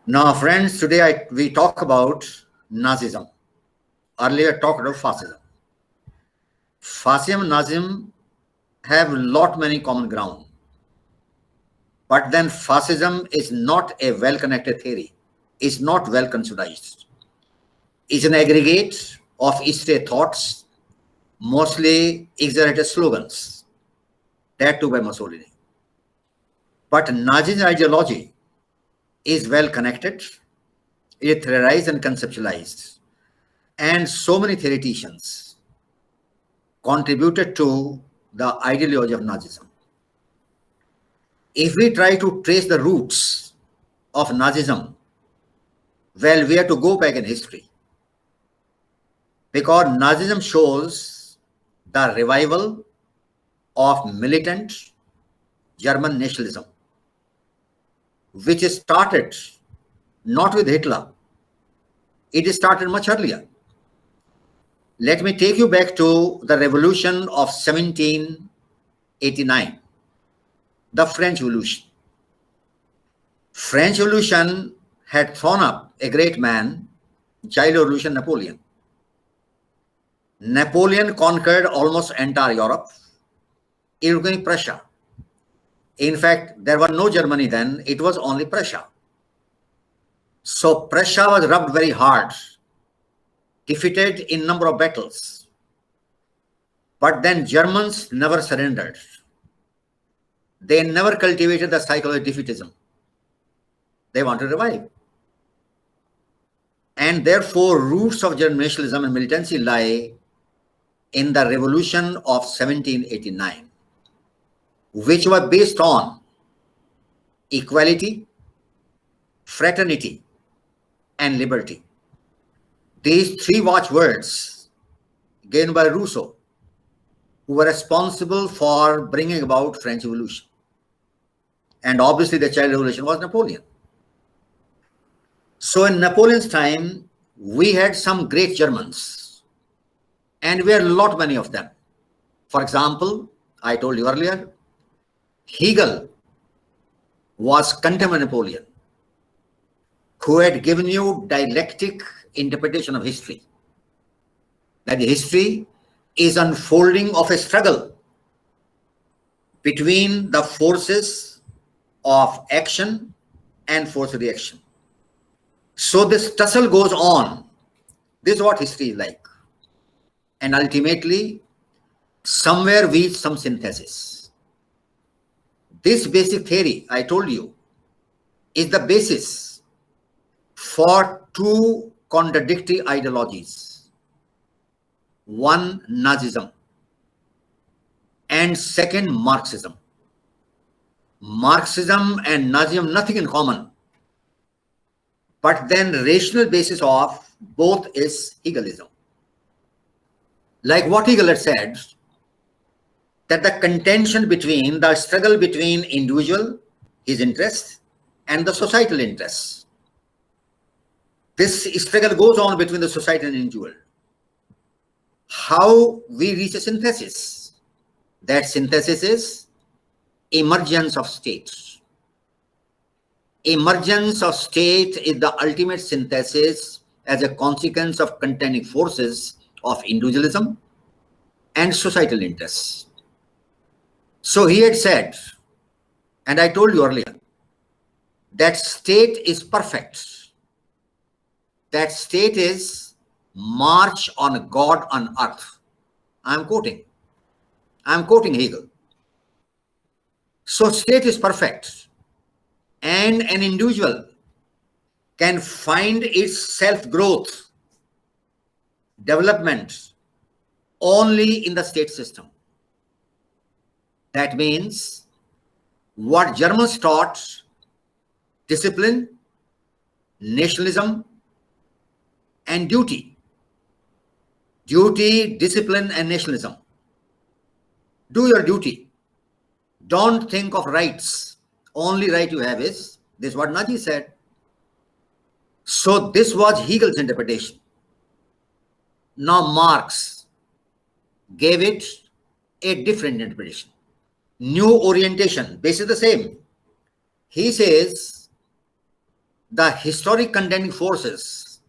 Now, friends, today we talk about Nazism. Earlier talked about fascism. Fascism and Nazism have lot many common ground. But then fascism is not a well-connected theory. It's not well conceptualized. It's an aggregate of stray thoughts, mostly exaggerated slogans, that too by Mussolini. But Nazi ideology is well connected, it is theorized and conceptualized. And so many theoreticians contributed to the ideology of Nazism. If we try to trace the roots of Nazism, well, we have to go back in history. Because Nazism shows the revival of militant German nationalism, which started not with Hitler, it started much earlier. Let me take you back to the revolution of 1789, the French Revolution. French Revolution had thrown up a great man, child of revolution, Napoleon. Napoleon conquered almost entire Europe, including Prussia. In fact, there was no Germany then, it was only Prussia. So Prussia was rubbed very hard, defeated in number of battles. But then Germans never surrendered. They never cultivated the cycle of defeatism. They want to revive. And therefore, roots of German nationalism and militancy lie in the revolution of 1789, which was based on equality, fraternity, and liberty. These three watchwords given by Rousseau, who were responsible for bringing about French Revolution. And obviously the child revolution was Napoleon. So in Napoleon's time, we had some great Germans, and we had many of them. For example, I told you earlier, Hegel was contemporary Napoleon, who had given you dialectic interpretation of history. That history is unfolding of a struggle between the forces of action and force of reaction. So this tussle goes on. This is what history is like. And ultimately, somewhere we reach some synthesis. This basic theory, I told you, is the basis for two contradictory ideologies. One, Nazism, and second, Marxism. Marxism and Nazism, nothing in common. But then rational basis of both is Hegelism. Like what Hegel had said, that the contention between, the struggle between individual, his interests, and the societal interests. This struggle goes on between the society and individual. How we reach a synthesis? That synthesis is emergence of states. Emergence of state is the ultimate synthesis as a consequence of contending forces of individualism and societal interests. So he had said, and I told you earlier, that state is perfect. That state is march on God on earth. I'm quoting Hegel. So state is perfect, and an individual can find its self-growth, development only in the state system. That means what Germans taught, discipline, nationalism, and duty. Duty, discipline, and nationalism. Do your duty. Don't think of rights. Only right you have is, this is what Nazi said. So this was Hegel's interpretation. Now Marx gave it a different interpretation. New orientation, basically the same. He says the historic contending forces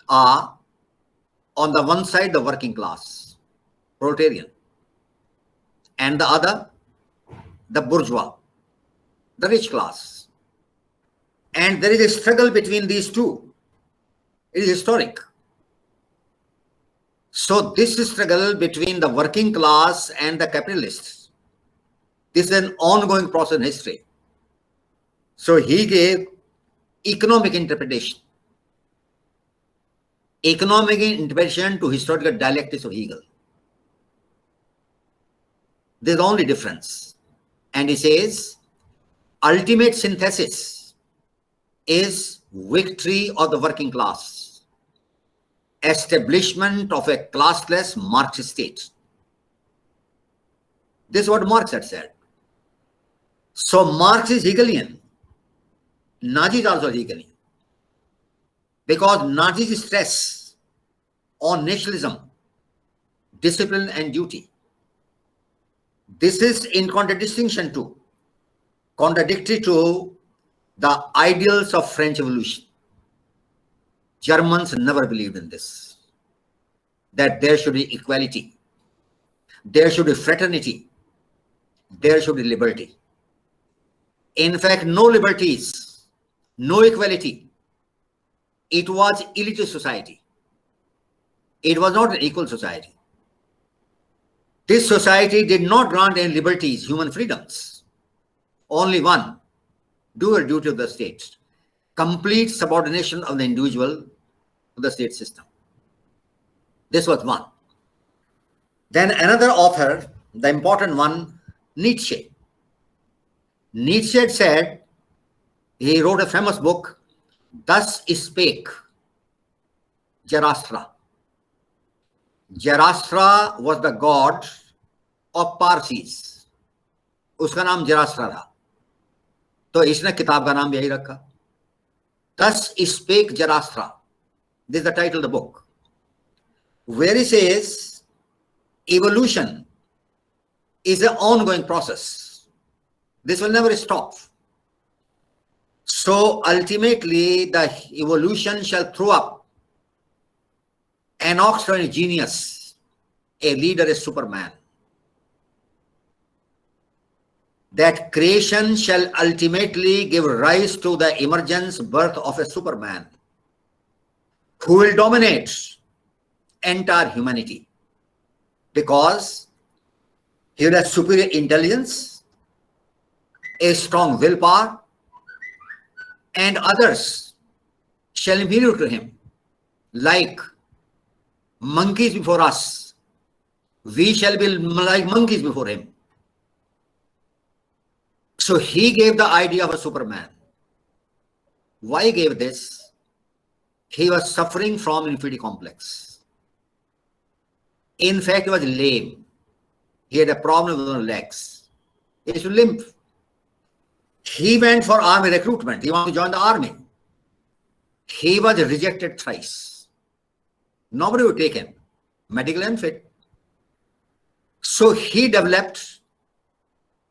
are, on the one side, the working class, proletarian, and the other, the bourgeois, the rich class. And there is a struggle between these two. It is historic. So this struggle between the working class and the capitalists, this is an ongoing process in history. So he gave economic interpretation to historical dialectics of Hegel. This is the only difference. And he says, ultimate synthesis is victory of the working class, establishment of a classless Marxist state. This is what Marx had said. So Marx is Hegelian. Nazis also Hegelian. Because Nazis stress on nationalism, discipline and duty. This is in contradictory to the ideals of French Revolution. Germans never believed in this, that there should be equality, there should be fraternity, there should be liberty. In fact, no liberties, no equality. It was elitist society. It was not an equal society. This society did not grant any liberties, human freedoms. Only one, do your duty of the state. Complete subordination of the individual to the state system. This was one. Then another author, the important one, Nietzsche. Nietzsche said, he wrote a famous book, Thus Spake Zarathustra. Zarathustra was the god of Parsis. उसका नाम Zarathustra था. तो इसने किताब का नाम यही रखा. Thus Spake Zarathustra. This is the title of the book, where he says evolution is an ongoing process. This will never stop. So ultimately, the evolution shall throw up an extraordinary genius, a leader, a superman. That creation shall ultimately give rise to the emergence, birth of a superman who will dominate entire humanity, because he will have superior intelligence, a strong willpower, and others shall be inferior to him, like monkeys before us. We shall be like monkeys before him. So he gave the idea of a superman. Why he gave this? He was suffering from inferiority complex. In fact, he was lame. He had a problem with his legs. He used to limp. He went for army recruitment. He wanted to join the army. He was rejected thrice. Nobody would take him. Medically unfit. So he developed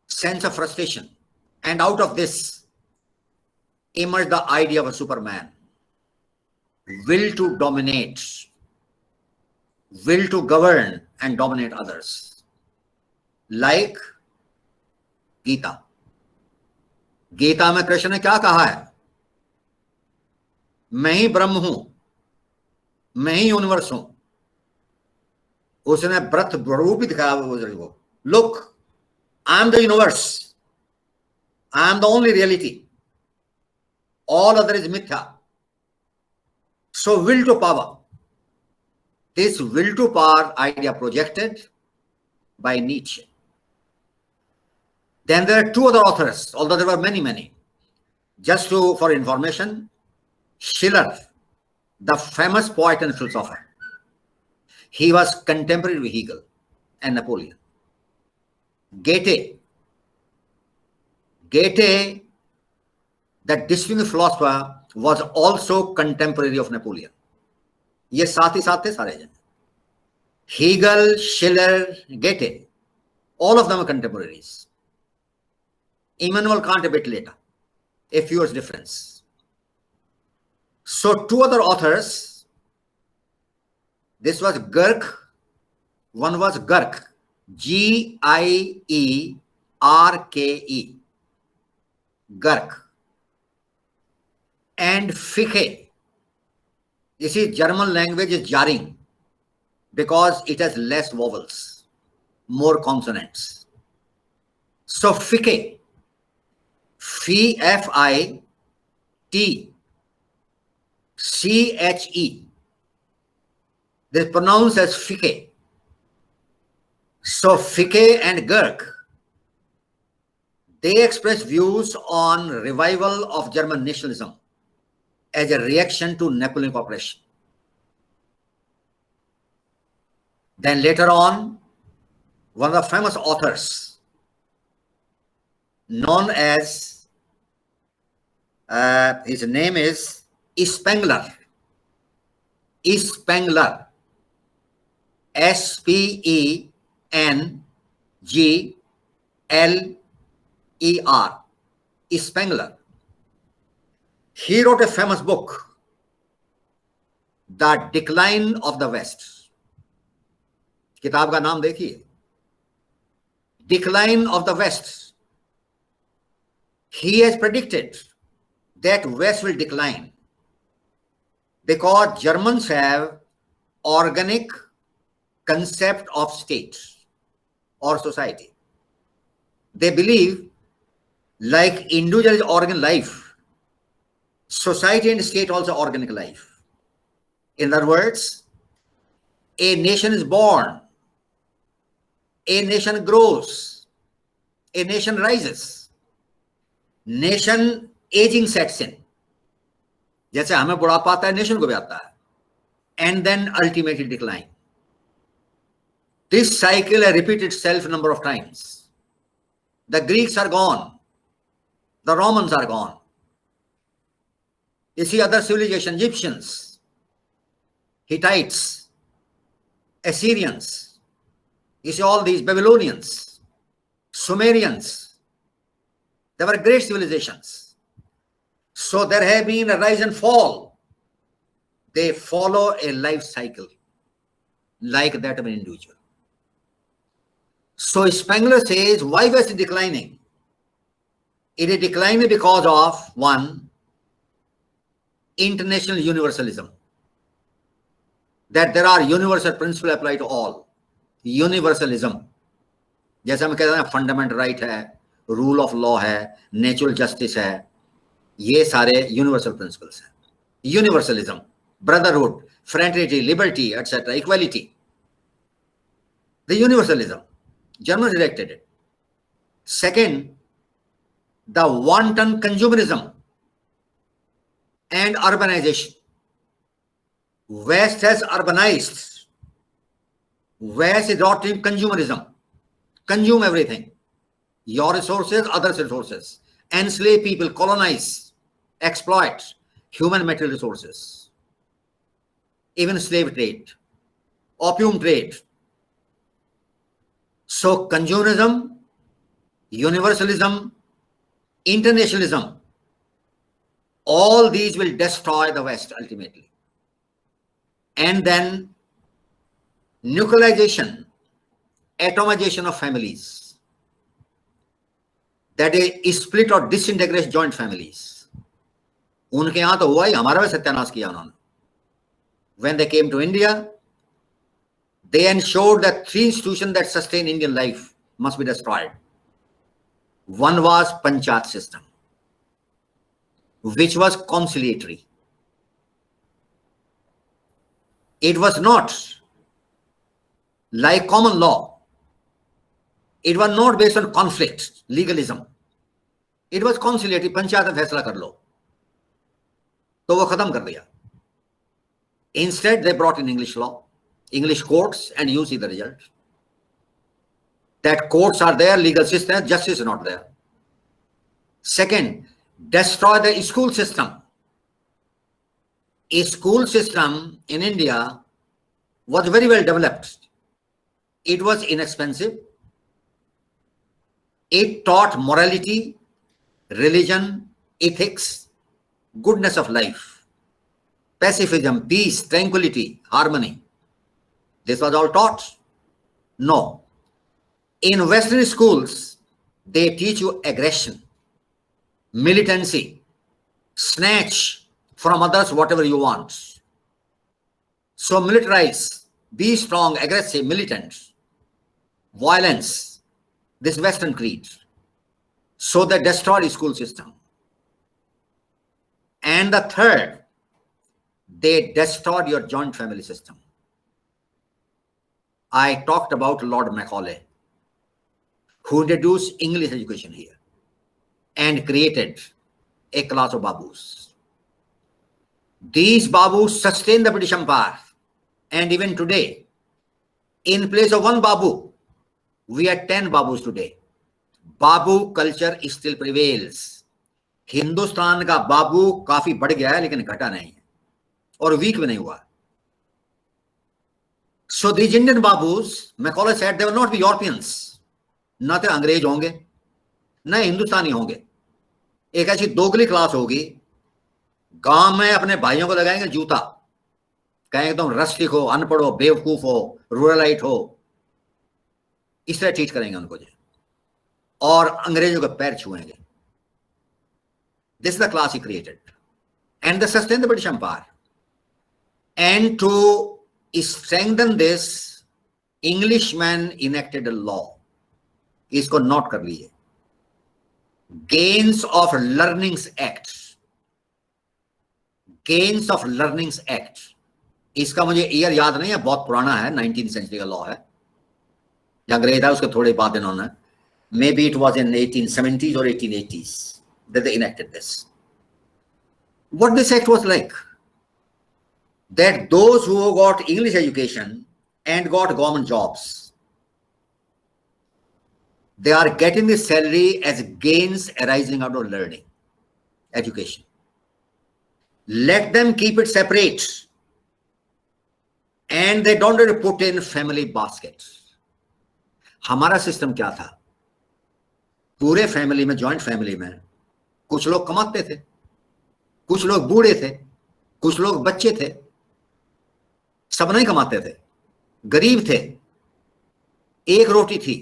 sense of frustration. And out of this emerged the idea of a superman. Will to dominate. Will to govern and dominate others. Like Gita. Gita में कृष्ण ने क्या कहा है? मैं ही ब्रह्म हूं, मैं ही universe हूं. उसने व्रत रूप ही दिखाया वो. Look, I am the universe. I am the only reality. All other is mithya. So will to power. This will to power idea projected by Nietzsche. Then there are two other authors, although there were many. Just for information, Schiller, the famous poet and philosopher, he was contemporary with Hegel and Napoleon. Goethe, the distinguished philosopher, was also contemporary of Napoleon. ये साथ ही साथ थे सारे जन. Hegel, Schiller, Goethe, all of them are contemporaries. Immanuel Kant a bit later, a few years difference. So two other authors, this was Girk, one was Girk, Gierke, Girk, and Ficke. You see, German language is jarring because it has less vowels, more consonants. So Ficke, F-I-T-C-H-E, they pronounce as Ficke. So Ficke and Girk, they express views on revival of German nationalism as a reaction to Napoleonic oppression. Then later on, one of the famous authors known as, his name is Spengler, S-P-E-N-G-L-E-R, Spengler. He wrote a famous book, The Decline of the West. किताब का नाम देखिए, Decline of the West. He has predicted that West will decline because Germans have organic concept of state or society. They believe like individual is organic life, society and state also organic life. In other words, a nation is born, a nation grows, a nation rises, nation aging sets in. जैसे हमें बुढ़ापा आता है, nation को भी आता है, and then ultimately decline. This cycle has repeated itself a number of times. The Greeks are gone, the Romans are gone. You see other civilizations, Egyptians, Hittites, Assyrians, you see all these Babylonians, Sumerians, they were great civilizations. So there have been a rise and fall. They follow a life cycle like that of an individual. So Spengler says, why was it declining? It is declining because of, one, international universalism. That there are universal principles apply to all. Universalism. जैसे हम कहते हैं fundamental right है, rule of law है, natural justice है, ये सारे universal principles हैं. Universalism, brotherhood, fraternity, liberty, etcetera, equality. The universalism, Germans rejected it. Second, the wanton consumerism and urbanization. West has urbanized. West is not in consumerism. Consume everything. Your resources, others' resources. Enslave people, colonize, exploit human material resources. Even slave trade, opium trade. So consumerism, universalism, internationalism, all these will destroy the West ultimately. And then nuclearization, atomization of families. That is split or disintegrate joint families. उनके यहाँ तो हुआ ही, हमारा भी सत्यानाश किया उन्होंने. When they came to India, they ensured that three institutions that sustain Indian life must be destroyed. One was Panchayat system, which was conciliatory. It was not like common law. It was not based on conflict, legalism. It was conciliatory. Panchayat में फैसला कर लो, तो वो खत्म कर दिया. Instead, they brought in English law, English courts, and you see the result. That courts are there, legal system, justice is not there. Second, destroy the school system. A school system in India was very well developed. It was inexpensive. It taught morality, religion, ethics, goodness of life. pacifism, peace, tranquility, harmony. This was all taught? No. In Western schools, they teach you aggression, militancy, snatch from others whatever you want. So militarize, be strong, aggressive, militant, violence, this Western creed. So they destroy the school system. And the third, they destroyed your joint family system. I talked about Lord Macaulay, who introduced English education here and created a class of babus. These babus sustained the British Empire, and even today, in place of one babu, we have 10 babus today. Babu culture still prevails. Hindustan का बाबू काफी बढ़ गया है लेकिन घटा नहीं है और वीक भी नहीं हुआ. So these Indian babus, Macaulay said, they will not be Europeans. न तो अंग्रेज होंगे न हिंदुस्तानी होंगे. एक ऐसी दोगली क्लास होगी, गांव में अपने भाइयों को लगाएंगे जूता, कहेंगे तुम रस्टिक हो, अनपढ़ हो, बेवकूफ हो, रूरलाइट हो, इस तरह ट्रीट करेंगे उनको जी, और अंग्रेजों के पैर छुएंगे. This is the class he created, and they sustained the British Empire. And to strengthen this, Englishmen enacted a law. इसको नोट कर लीजिए, Gains of Learnings Act. Gains of Learnings Act. इसका मुझे ईयर याद नहीं है, बहुत पुराना है, 19th सेंचुरी का लॉ है. अंग्रेज था उसके थोड़े बाद इन्होंने, maybe it was in 1870s or 1880s. That they enacted this. What this act was like, that those who got English education and got government jobs, they are getting the salary as gains arising out of learning, education. Let them keep it separate, and they don't have to put in family baskets. हमारा system क्या था, पूरे family में, joint family में कुछ लोग कमाते थे, कुछ लोग बूढ़े थे, कुछ लोग बच्चे थे, सब नहीं कमाते थे, गरीब थे, एक रोटी थी,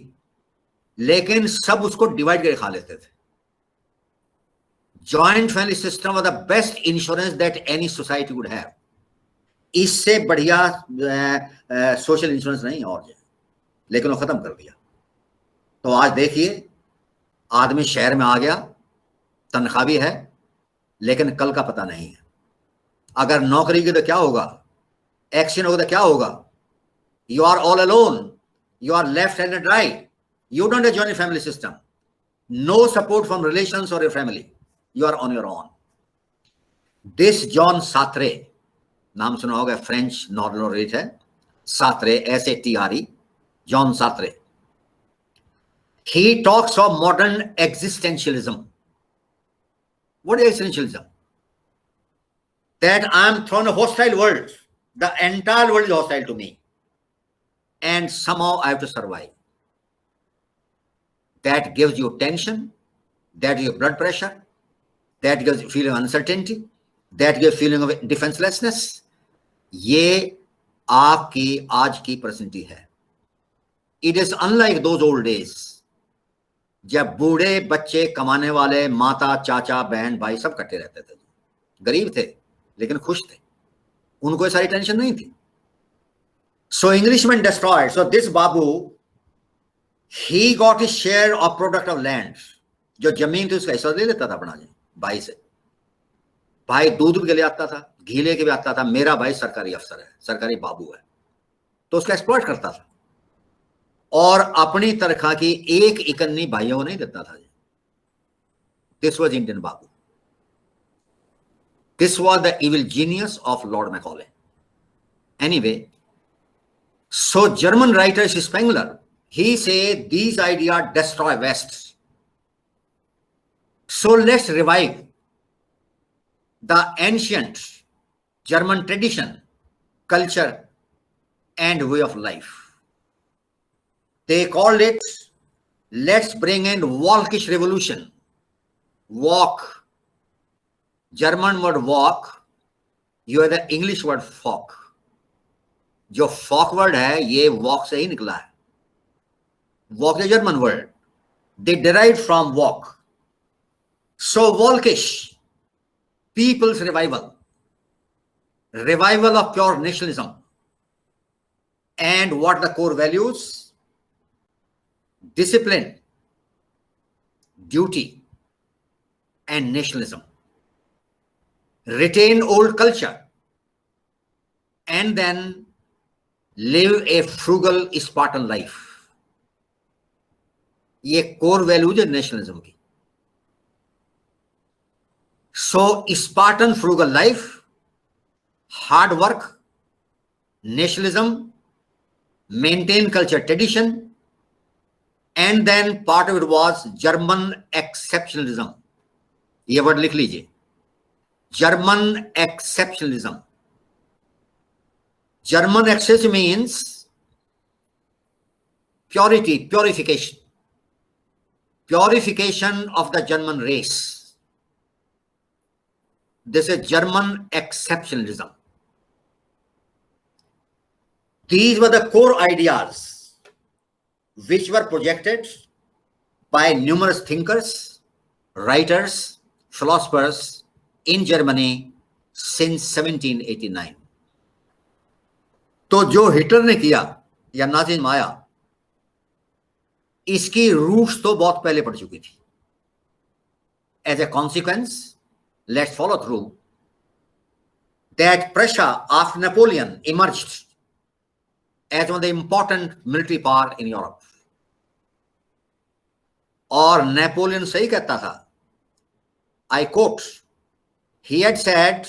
लेकिन सब उसको डिवाइड करके खा लेते थे. Joint family system was the best insurance that any society would have. इससे बढ़िया सोशल इंश्योरेंस नहीं और है, लेकिन वो खत्म कर दिया. तो आज देखिए, आदमी शहर में आ गया, तनख्वाह भी है, लेकिन कल का पता नहीं है. अगर नौकरी की तो क्या होगा, एक्शन होगा तो क्या होगा. You are all alone, you are left handed right, you don't have joint family system, no support from relations or your family, you are on your own. This Jean Sartre, नाम सुना होगा, French Nobel laureate है, Sartre, SATRE, Jean Sartre. He talks of modern existentialism. What is existentialism? That I am thrown in a hostile world. The entire world is hostile to me. And somehow I have to survive. That gives you tension. That gives you blood pressure. That gives you feeling of uncertainty. That gives feeling of defenselessness. ये आपकी आज की परिस्थिति है. It is unlike those old days. जब बूढ़े बच्चे कमाने वाले, माता चाचा बहन भाई सब इकट्ठे रहते थे, गरीब थे लेकिन खुश थे, उनको सारी टेंशन नहीं थी. So Englishmen destroyed. So this Babu, he got his share of product of land. जो जमीन थी उसका हिस्सा ले लेता था अपना जी भाई से. भाई दूध भी ले आता था, घी लेके भी आता था, मेरा भाई सरकारी अफसर है, सरकारी बाबू है, तो उसका एक्सप्लॉइट करता था और अपनी तनख्वाह की एक इकन्नी भाइयों को नहीं देता था. This was Indian Babu. This was the evil genius of Lord Macaulay. Anyway, so German writer Spengler, he said these ideas destroy West. So let's revive the ancient German tradition, culture, and way of life. They called it, let's bring in walkish revolution. Walk. German word walk you are the English word folk. जो folk word है ये Volk से ही निकला है. Volk is German word. They derive from Volk. So volkisch, people's revival of pure nationalism. And what the core values? Discipline, duty, and nationalism. Retain old culture and then live a frugal Spartan life. ये core values है nationalism की. So Spartan frugal life, hard work, nationalism, maintain culture tradition, and then part of it was German exceptionalism. ये word लिख लीजिए, German exceptionalism. German exception means purity, purification of the German race. This is German exceptionalism. These were the core ideas which were projected by numerous thinkers, writers, philosophers in Germany since 1789. तो जो Hitler ने किया या Nazism आया, इसकी roots तो बहुत पहले पड़ चुकी थी. As a consequence, let's follow through that Prussia after Napoleon emerged as one of the important military power in Europe. और नेपोलियन सही कहता था. I quote, he had said,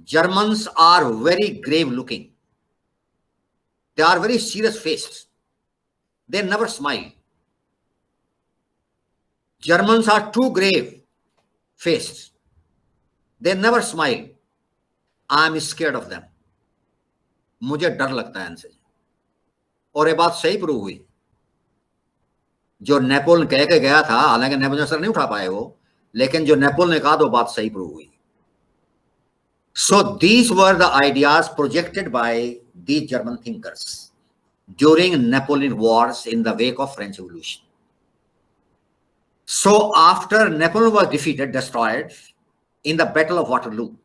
Germans are very grave looking. They are very serious faced. They never smile. Germans are too grave faced. They never smile. I am scared of them. मुझे डर लगता है इनसे. और ये बात सही prove हुई. जो नेपोलियन कह के गया था, हालांकि नेपोलियन सर नहीं उठा पाए वो, लेकिन जो नेपोलियन ने कहा तो बात सही प्रूव हुई. So these were the ideas projected by these German thinkers during Napoleon Wars in the wake of French Revolution. So after Napoleon was defeated, destroyed in the Battle of Waterloo,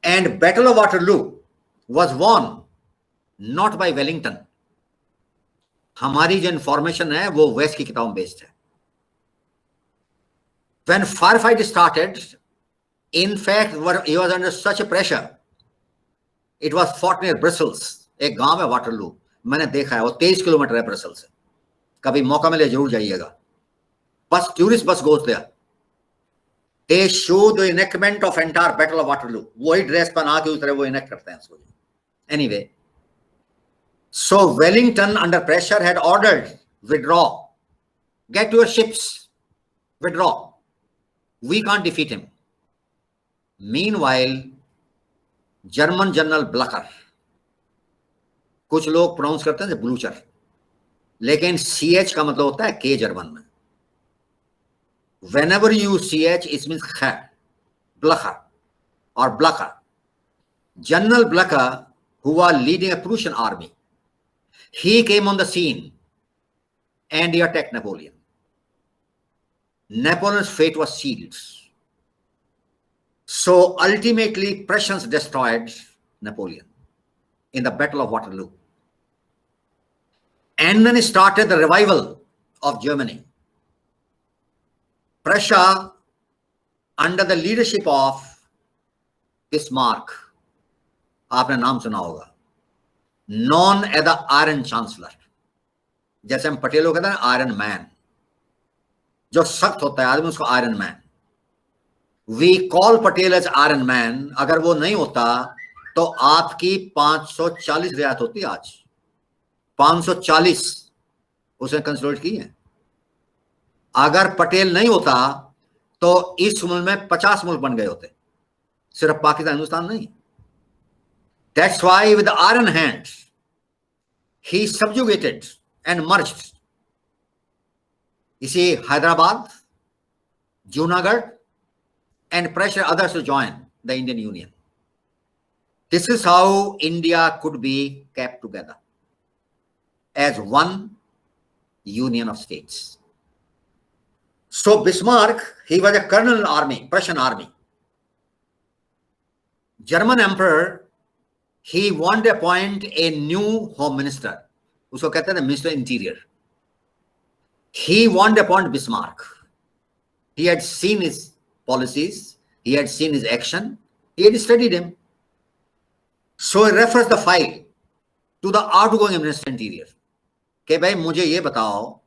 and Battle of Waterloo was won not by Wellington. हमारी जो information है वो waste की किताबों based है. When firefight started, in fact, he was under such a pressure. It was fought near Brussels. एक गांव है वाटरलू, मैंने देखा है, वो 23 किलोमीटर है ब्रसेल से. कभी मौका मिले जरूर जाइएगा. बस tourist bus goes there. They show the enactment of entire Battle of Waterloo. वही ड्रेस पहना के उस तरह वो इनेक्ट करते हैं इसको. Anyway, so Wellington under pressure had ordered withdraw. Get your ships, withdraw. We can't defeat him. Meanwhile, German General Blucher, कुछ लोग प्रोनाउंस करते हैं ब्लूचर, लेकिन CH का मतलब होता है के जर्मन में. Whenever you CH, it means Blucher or Blucher. General Blucher, who was leading a Prussian army, he came on the scene and he attacked Napoleon. Napoleon's fate was sealed. So ultimately, Prussians destroyed Napoleon in the Battle of Waterloo. And then started the revival of Germany. Prussia, under the leadership of Bismarck, आपने नाम सुना होगा, known as the Iron Chancellor. जैसे हम पटेलों कहते हैं iron man, जो सख्त होता है आदमी उसको iron man. We call Patel as Iron Man. अगर वो नहीं होता तो आपकी 540 रियायत होती. आज 540 उसने कंसोलिडेट की है. अगर पटेल नहीं होता तो इस मुल्क में 50 मुल्क बन गए होते, सिर्फ पाकिस्तान हिंदुस्तान नहीं. That's why with the iron hand he subjugated and merged. इसी Hyderabad, Junagadh and pressure others to join the Indian Union. This is how India could be kept together as one union of states. So Bismarck, he was a colonel in army, Prussian army. German emperor, he wanted to appoint a new home minister. उसको कहते हैं Minister Interior. He wanted to appoint Bismarck. He had seen his policies, he had seen his action, he had studied him. So he refers the file to the outgoing Minister Interior. कि भाई मुझे ये बताओ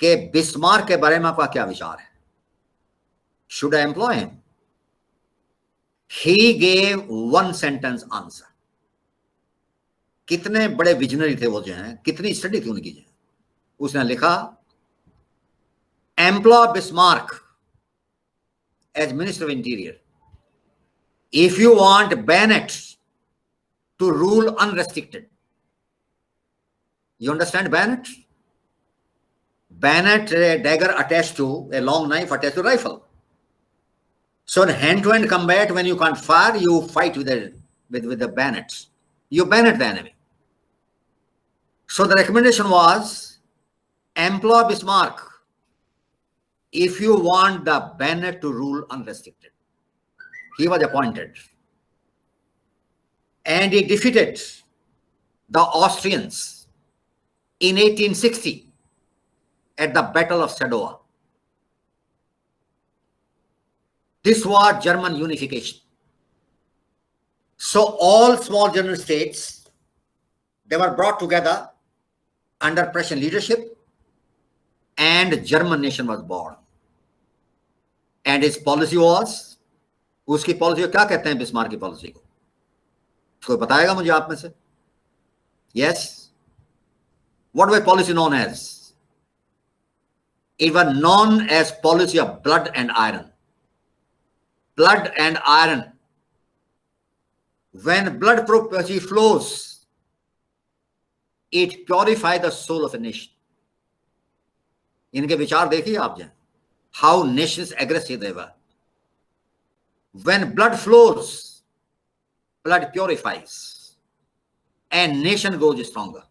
कि Bismarck के बारे में आपका क्या विचार है? Should I employ him? He gave one sentence answer. कितने बड़े विजनरी थे वो जो हैं, कितनी स्टडी थी उनकी जो, उसने लिखा employ Bismarck as Minister of Interior if you want bayonet to rule unrestricted. You understand bayonet? Bayonet, a dagger attached to a long knife attached to a rifle. So in hand-to-hand combat, when you can't fire, you fight with the bayonets. You bayonet the enemy. So the recommendation was employ Bismarck if you want the bayonet to rule unrestricted. He was appointed. And he defeated the Austrians in 1860 at the Battle of Sadowa. This was German unification. So all small German states, they were brought together under Prussian leadership, and German nation was born. And his policy was, उसकी policy को क्या कहते हैं Bismarck की policy को? कोई बताएगा मुझे आप में से? Yes. What was policy known as? It was known as policy of blood and iron. Blood and iron. When blood flows, it purifies the soul of a nation. इनके विचार देखिए आप जान. How nations aggressive they were. When blood flows, blood purifies, and nation grows stronger.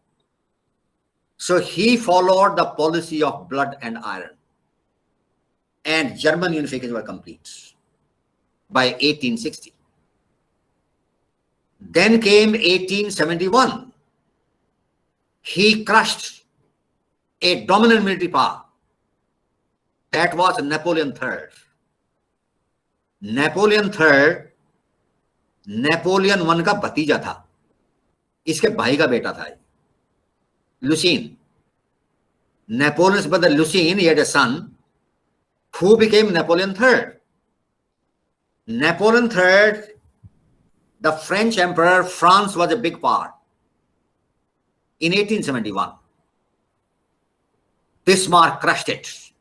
So he followed the policy of blood and iron, and German unification was complete by 1860. Then came 1871. He crushed a dominant military power. That was Napoleon III. Napoleon III, Napoleon I का भतीजा था. इसके भाई का बेटा था. Lucien. Napoleon's brother Lucien, he had a son who became Napoleon III. Napoleon III, the French emperor, France was a big power. In 1871, Bismarck crushed it,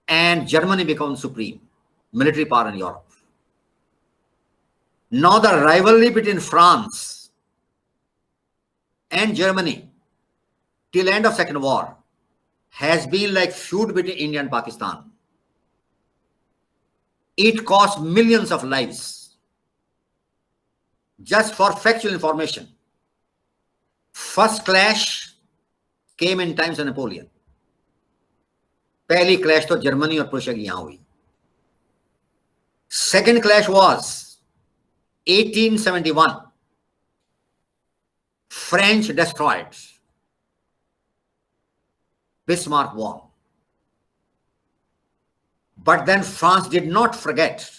and Germany became supreme military power in Europe. Now the rivalry between France and Germany till end of Second War has been like feud between India and Pakistan. It cost millions of lives. Just for factual information, first clash came in times of Napoleon. पहली clash तो Germany और Prussia की यहाँ हुई. Second clash was 1871. French destroyed. Bismarck won. But then France did not forget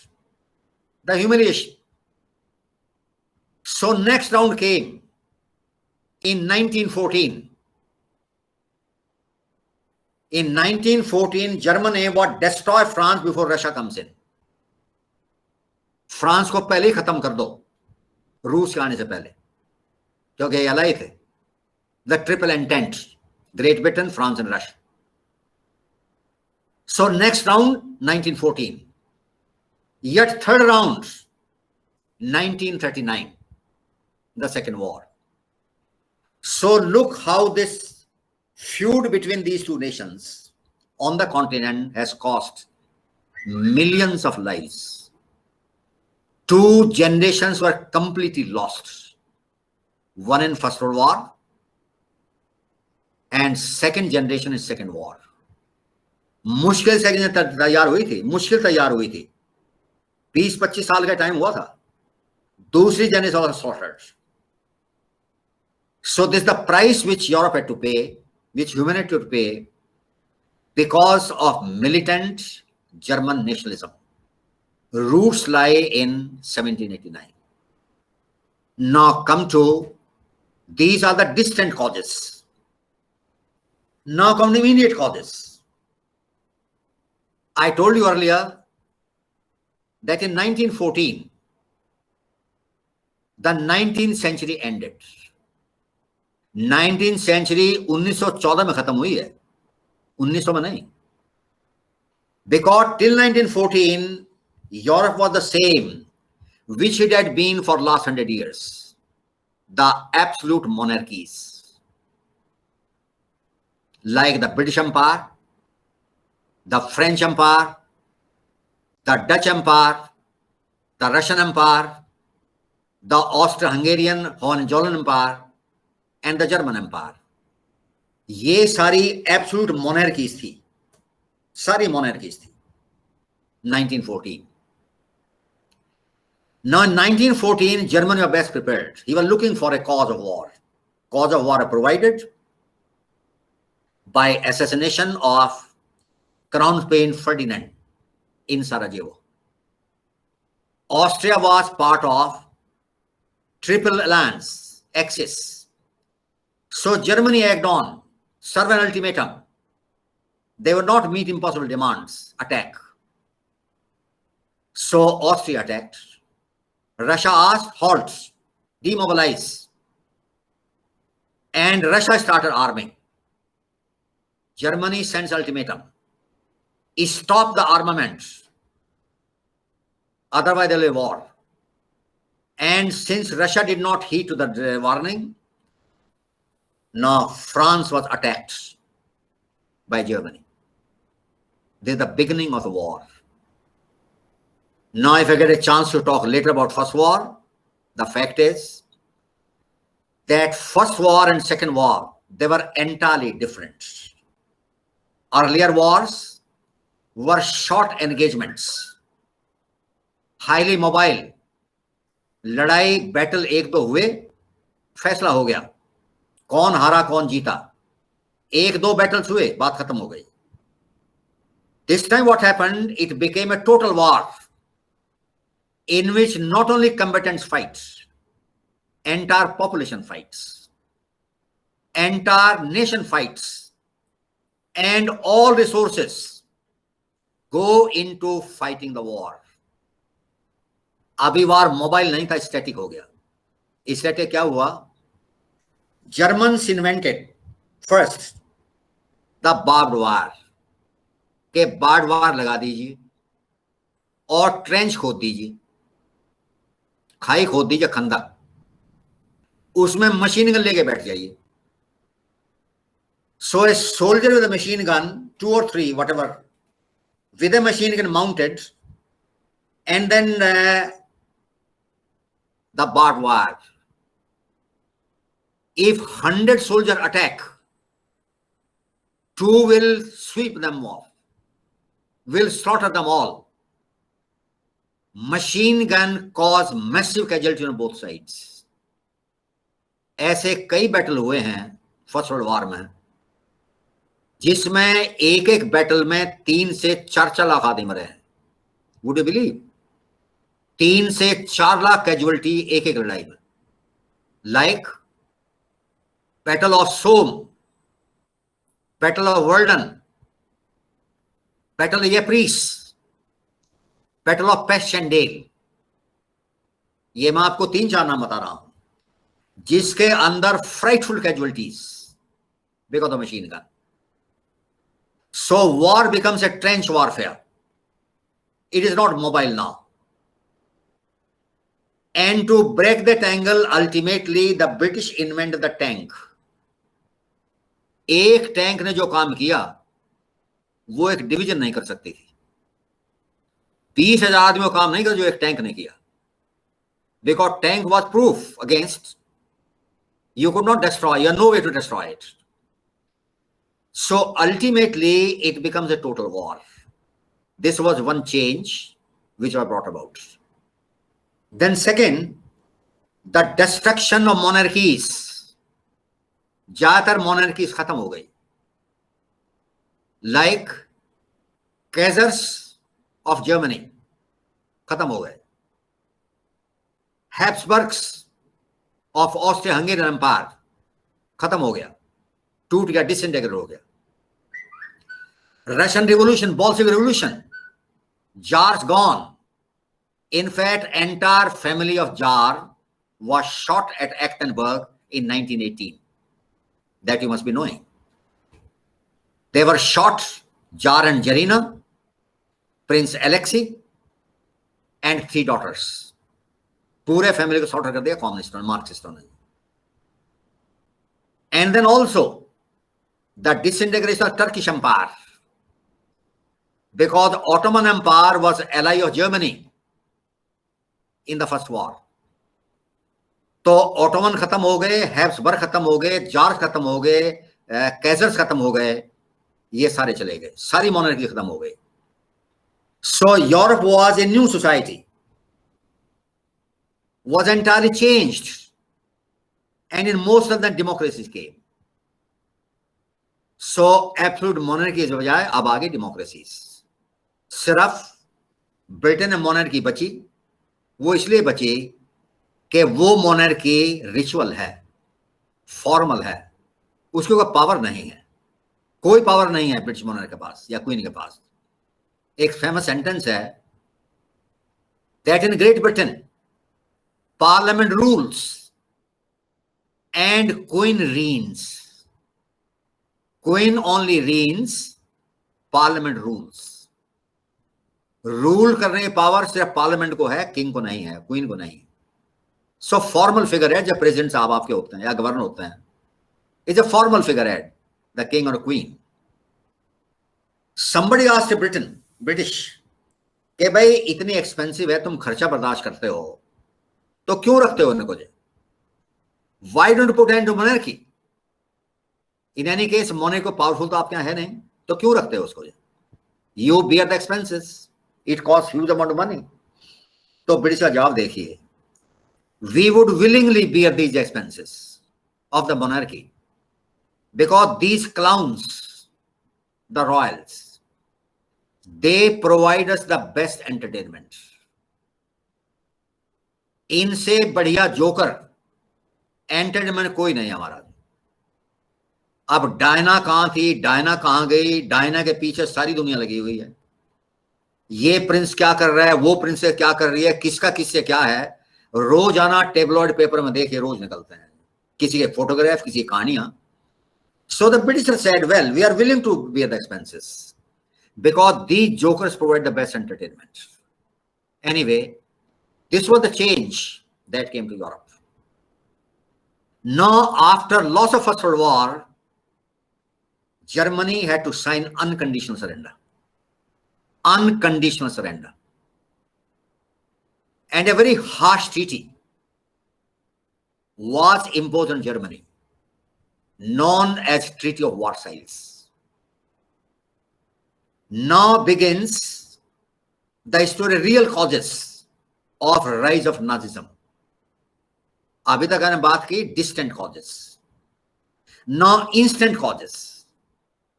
the humiliation. So next round came in 1914. In 1914, Germany would destroy France before Russia comes in. France को पहले ही खत्म कर दो, रूस के आने से पहले, क्योंकि ये अलाई थे. The triple entente, Great Britain, France and Russia. So next round, 1914. Yet third round, 1939, the Second War. So look how this feud between these two nations on the continent has cost millions of lives. two generations were completely lost. One in First World War and second generation in Second War. मुश्किल से तैयार हुई थी, मुश्किल तैयार हुई थी, 20-25 साल का टाइम हुआ था. दूसरी generation was slaughtered. So this is the price which Europe had to pay, which humanity had to pay, because of militant German nationalism. Roots lie in 1789. Now come to, these are the distant causes. Now come to immediate causes. I told you earlier that in 1914, the 19th century ended. 19th century 1914 में खत्म हुई है, 1900 में नहीं. Because till 1914, Europe was the same which it had been for last 100 years. The absolute monarchies, like the British Empire, the French Empire, the Dutch Empire, the Russian Empire, the Austro-Hungarian Hohenzollern Empire, and the German Empire. ये सारी absolute monarchies थी, सारी monarchies थी. 1914. Now in 1914, Germany was best prepared. He was looking for a cause of war. Cause of war provided by assassination of Crown Prince Ferdinand in Sarajevo. Austria was part of Triple Alliance, Axis. So Germany acted on, serve an ultimatum. They would not meet impossible demands, attack. So Austria attacked. Russia asked, halt, demobilize. And Russia started arming. Germany sends ultimatum. Stop the armaments. Otherwise there will be war. And since Russia did not heed to the warning, now France was attacked by Germany. This is the beginning of the war. Now if I get a chance to talk later about First War, the fact is that First War and Second War, they were entirely different. Earlier wars were short engagements, highly mobile. लड़ाई battle एक दो हुए, फैसला हो गया, कौन हारा कौन जीता, एक दो बैटल्स हुए, बात खत्म हो गई. This time what happened, it became a total war in which not only combatants fight, entire population fights, entire nation fights, and all resources go into fighting the war. अभी वार मोबाइल नहीं था, static हो गया. Static क्या हुआ? Germans invented first the barbed वार, के barbed वार लगा दीजिए और ट्रेंच खोद दीजिए, खाई खोद दीजिए, खंदक, उसमें मशीन गन लेके बैठ जाइए. So a soldier with a machine gun, 2 or 3, whatever, with a machine gun mounted, and then the barbed wire. If 100 soldiers attack, 2 will sweep them off, will slaughter them all. Machine gun cause massive casualty on both sides. ऐसे कई battle हुए हैं first world war में, जिसमें एक एक battle में 3 से 4 लाख आदमी मरे हैं. Would you believe? 3 से 4 लाख कैजुअलिटी एक एक लड़ाई में. Like battle of Somme, battle of Verdun, battle of Ypres, battle of Passchendaele. ये मैं आपको 3-4 नाम बता रहा हूं, जिसके अंदर frightful casualties because of machine gun. So war becomes a trench warfare. It is not mobile now. And to break that angle, ultimately the British invented the tank. एक टैंक ने जो काम किया वो एक डिवीजन नहीं कर सकती थी. 20,000 आदमियों काम नहीं कर जो एक टैंक ने किया. because tank was proof against. You could not destroy, you have no way to destroy it. So ultimately, it becomes a total war. This was one change which was brought about. Then second, the destruction of monarchies. ज्यादातर monarchies खत्म हो गई. Like Kaisers of Germany खत्म हो गए. Habsburgs of Austria-Hungarian Empire खत्म हो गया, टूट गया, डिसइंटीग्रेट हो गया. Russian Revolution, Bolshevik Revolution, Tsars gone. In fact, entire family of Tsar was shot at Ekaterinburg in 1918. That you must be knowing. They were shot, Tsar and Zarina, Prince Alexei, and 3 daughters. पूरे family को slaughter कर दिया कम्युनिस्टों ने, मार्क्सिस्टों ने. And then also the disintegration of Turkish Empire, because Ottoman Empire was ally of Germany in the first war. तो Ottoman खत्म हो गए, हैब्सबर्ग खत्म हो गए, जार्ज खत्म हो गए, कैजर्स खत्म हो गए, ये सारे चले गए, सारी मोनार्की खत्म हो गई. So Europe was a new society, was entirely changed, and in most of the democracies came. So absolute monarchy के बजाय अब आगे democracies. सिर्फ ब्रिटेन में मोनार्की बची, वो इसलिए बची कि वो मोनार्की रिचुअल है, फॉर्मल है, उसके कोई पावर नहीं है, कोई पावर नहीं है ब्रिटिश मोनार्क के पास या क्वीन के पास. एक फेमस सेंटेंस है that in great Britain parliament rules and queen reigns. Queen only reigns, parliament rules. Rule करने की पावर सिर्फ पार्लियामेंट को है, किंग को नहीं है, क्वीन को नहीं. सो फॉर्मल फिगर है जब प्रेसिडेंट साहब आपके होते हैं या गवर्नर होते हैं, इज अ फॉर्मल फिगर है, द किंग और क्वीन. somebody asked ब्रिटिश कि भाई इतनी एक्सपेंसिव है, तुम खर्चा बर्दाश्त करते हो तो क्यों रखते हो इनको? Why don't put end to monarchy? In any case monarchy को पावरफुल तो आपके यहां है नहीं, तो क्यों रखते हो उसको? You beer the expenses, it cost huge amount of money. तो ब्रिटिश का जवाब देखिए, we would willingly bear these expenses of the monarchy because these clowns, the royals, they provide us the best entertainment. इनसे बढ़िया joker entertainment कोई नहीं हमारा. अब डायना कहां थी, डायना कहां गई, डायना के पीछे सारी दुनिया लगी हुई है. ये प्रिंस क्या कर रहा है, वो प्रिंसेस क्या कर रही है, किसका किससे क्या है, रोजाना टेबलॉइड पेपर में देखिए, रोज निकलते हैं, किसी के फोटोग्राफ, किसी की कहानियां. So the Britisher said, well we are willing to bear the expenses because these jokers provide the best entertainment. Anyway, this was the change that came to Europe. Now, after loss of First World War, Germany had to sign unconditional surrender. Unconditional surrender. And a very harsh treaty was imposed on Germany, known as Treaty of Versailles. Now begins the story, real causes of rise of Nazism. अभी तक मैंने बात की distant causes. Now instant causes,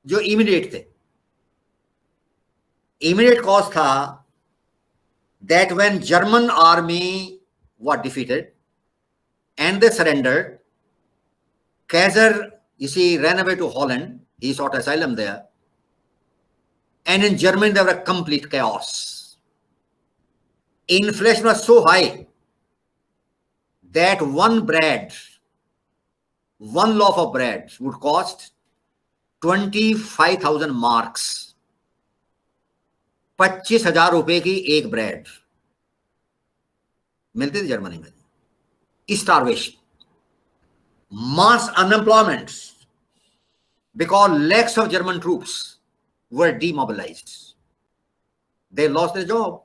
जो immediate थे. Immediate cause था that when German army was defeated and they surrendered, Kaiser, you see, ran away to Holland. He sought asylum there. And in Germany, there was complete chaos. Inflation was so high that one loaf of bread would cost 25,000 marks. 25,000 रुपए की एक bread मिलती थी Germany में. Starvation, mass unemployment, because lakhs of German troops were demobilized. They lost their job.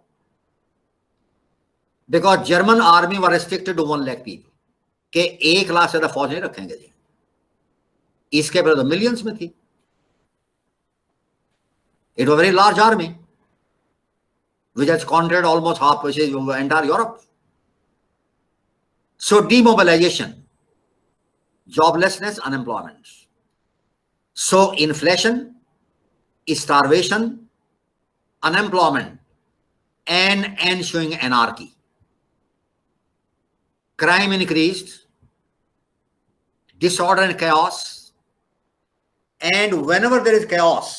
Because German army were restricted to 1 lakh people, के 1 लाख से ज्यादा फौज नहीं रखेंगे जी। इसके पहले तो मिलियंस में थी। It was very large army which has conquered almost half of entire Europe. So demobilization, joblessness, unemployment. So inflation, starvation, unemployment, and ensuing anarchy. Crime increased, disorder and chaos, and whenever there is chaos,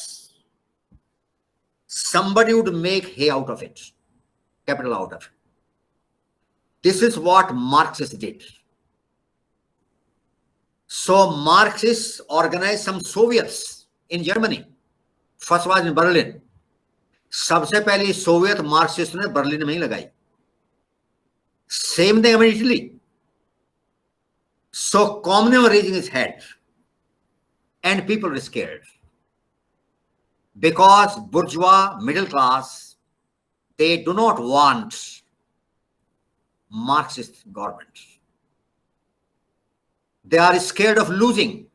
somebody would make hay out of it, capital out of it. This is what Marxists did. So Marxists organized some Soviets in Germany. First was in Berlin. सबसे पहली Soviet Marxist ने Berlin में ही लगाई. Same thing in Italy. So communism raising its head, and people were scared because bourgeois middle class, they do not want Marxist government. They are scared of losing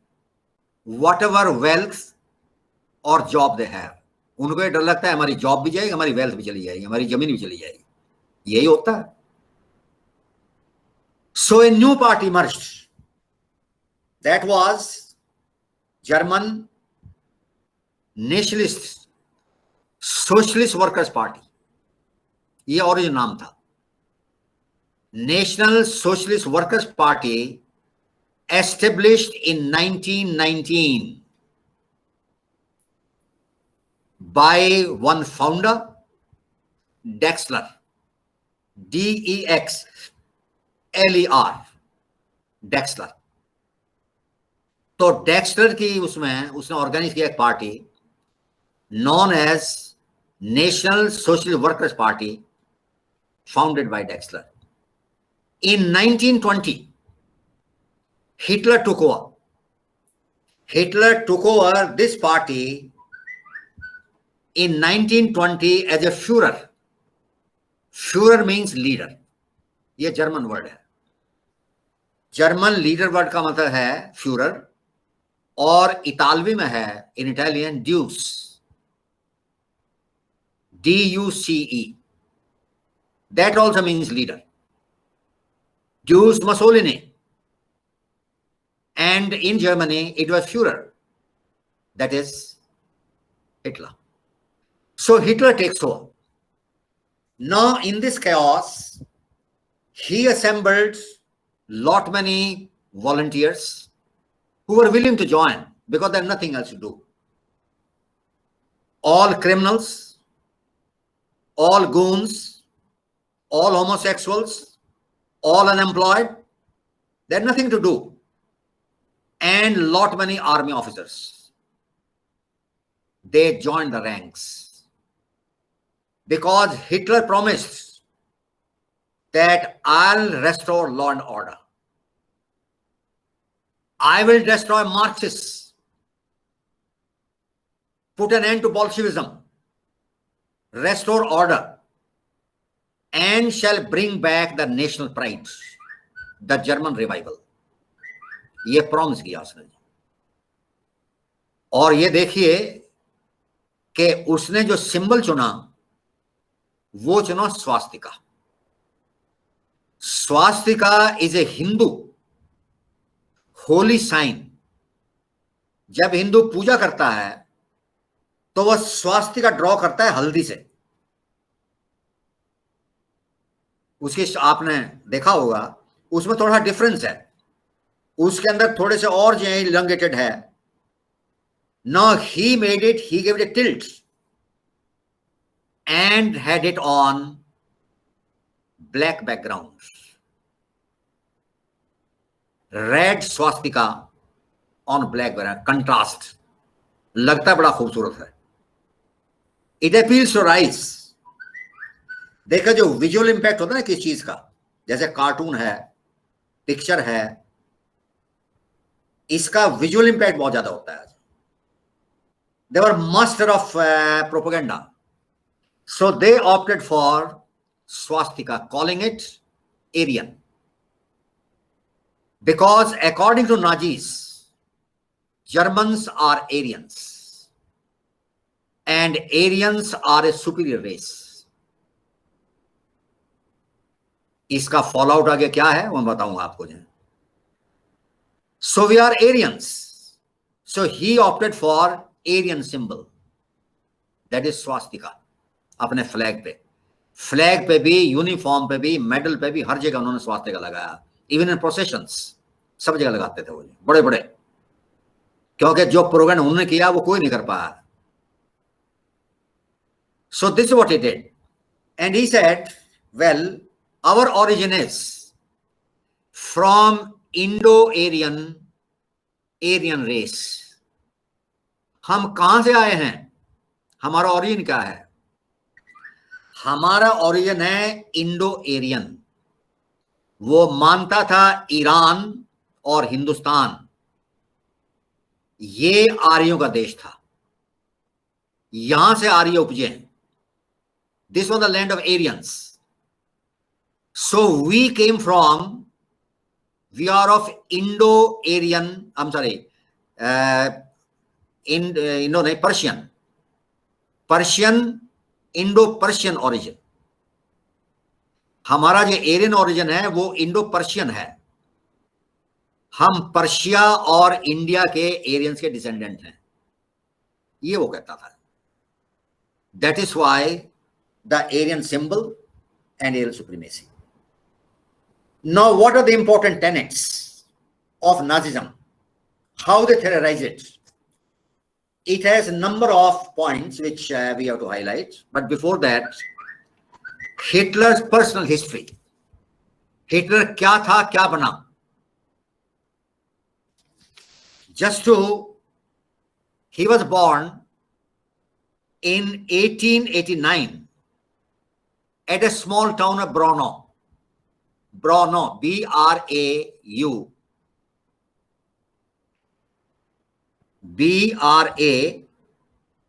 whatever wealth or job they have. उनको ये डर लगता है हमारी job भी जाएगी, हमारी wealth भी चली जाएगी, हमारी जमीन भी चली जाएगी. यही होता है. So a new party emerged. That was German Nationalist Socialist Workers Party. ये ओरिजिनल नाम था. National Socialist Workers Party established in 1919 by one founder, Dexler, D-E-X-L-E-R, Dexler. तो डेक्सलर की उसमें उसने ऑर्गेनाइज किया एक party known as National Socialist Workers Party, founded by Drexler. In 1920, Hitler took over. Hitler took over this party in 1920 as a Führer. Führer means leader. ये German word है. German leader word का मतलब है Fuhrer, और इतालवी में है in Italian Duce, D-U-C-E. That also means leader. Deuce Mussolini. And in Germany, it was Führer. That is Hitler. So Hitler takes over. Now in this chaos, he assembled lot many volunteers who were willing to join because they had nothing else to do. All criminals, all goons, all homosexuals, all unemployed, they had nothing to do. And lot many army officers. They joined the ranks because Hitler promised that I'll restore law and order. I will destroy Marxists, put an end to Bolshevism, restore order, and shall bring back the national pride, the German revival. ये promise किया उसने. और ये देखिए कि उसने जो symbol चुना वो चुना swastika. Swastika is a Hindu holy sign. जब हिंदू पूजा करता है तो वह स्वास्तिका ड्रॉ करता है हल्दी से. उसकी आपने देखा होगा उसमें थोड़ा डिफरेंस है, उसके अंदर थोड़े से और जो है इलंगेटेड है. Now he made it, he gave it a tilt and had it on black background. Red swastika on black background, contrast. लगता बड़ा खूबसूरत है. It appeals to eyes. देखा जो विजुअल इंपैक्ट होता है ना किस चीज का, जैसे कार्टून है, पिक्चर है, इसका विजुअल इंपैक्ट बहुत ज्यादा होता है. They were master of propaganda. So they opted for swastika, calling it Aryan. Because according to Nazis, Germans are Aryans and Aryans are a superior race. इसका फॉलोआउट आगे क्या है वो मैं बताऊंगा आपको. So we are Aryans. So he opted for Aryan symbol, that is swastika. अपने flag पे भी, यूनिफॉर्म पे भी, मेडल पे भी, हर जगह उन्होंने स्वास्तिका लगाया. इवन इन प्रोसेशंस सब जगह लगाते थे वो बड़े बड़े, क्योंकि जो प्रोग्राम उन्होंने किया वो कोई नहीं कर पाया. So this is what he did, and he said, well, our origin is from Indo-Aryan race. हम कहां से आए हैं, हमारा ओरिजिन क्या है? हमारा ओरिजिन है इंडो एरियन. वो मानता था ईरान और हिंदुस्तान ये आर्यों का देश था, यहां से आर्य उपजे हैं. This was the land of Aryans. So we came from, we are of Indo-Aryan, I'm sorry, Persian, Indo-Persian origin. हमारा जो एरियन ओरिजिन है वो इंडो पर्शियन है. हम पर्शिया और इंडिया के एरियंस के डिसेंडेंट हैं, ये वो कहता था. That is why the Aryan symbol and Aryan supremacy. Now, what are the important tenets of Nazism? How they theorize it? It has a number of points which we have to highlight. But before that, Hitler's personal history. Hitler क्या था, क्या बना? He was born in 1889 at a small town of Brno, B-R-A-U,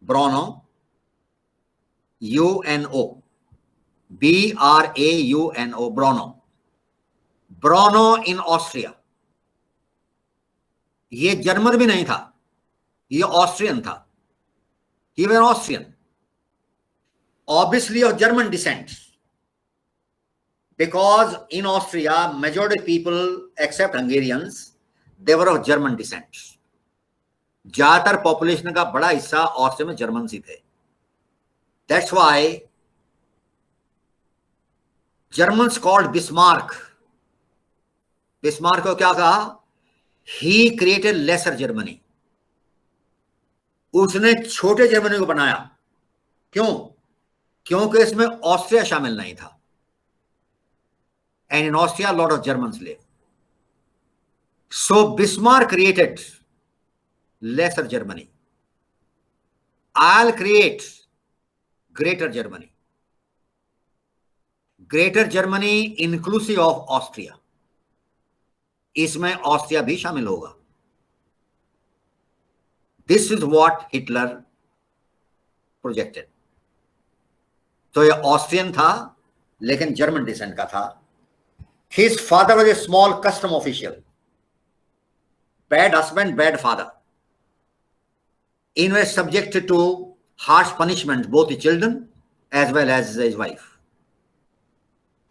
Brno, U-N-O, B-R-A-U-N-O, Brno in Austria. ये German भी नहीं था, ये Austrian था. He was an Austrian, obviously of German descent. Because in Austria, majority of people, except Hungarians, they were of German descent. ज्यादातर population का बड़ा हिस्सा ऑस्ट्रिया में जर्मन ही थे. That's why Germans called Bismarck को क्या कहा? He created lesser Germany. उसने छोटे जर्मनी को बनाया. क्यों? क्योंकि इसमें ऑस्ट्रिया शामिल नहीं था. And in Austria, a lot of Germans live. So Bismarck created lesser Germany. I'll create greater Germany. Greater Germany inclusive of Austria. इसमें ऑस्ट्रिया भी शामिल होगा. This is what Hitler projected. तो ये ऑस्ट्रियन था लेकिन जर्मन डिसेंट का था. His father was a small custom official. Bad husband, bad father. He was subjected to harsh punishment, both the children as well as his wife.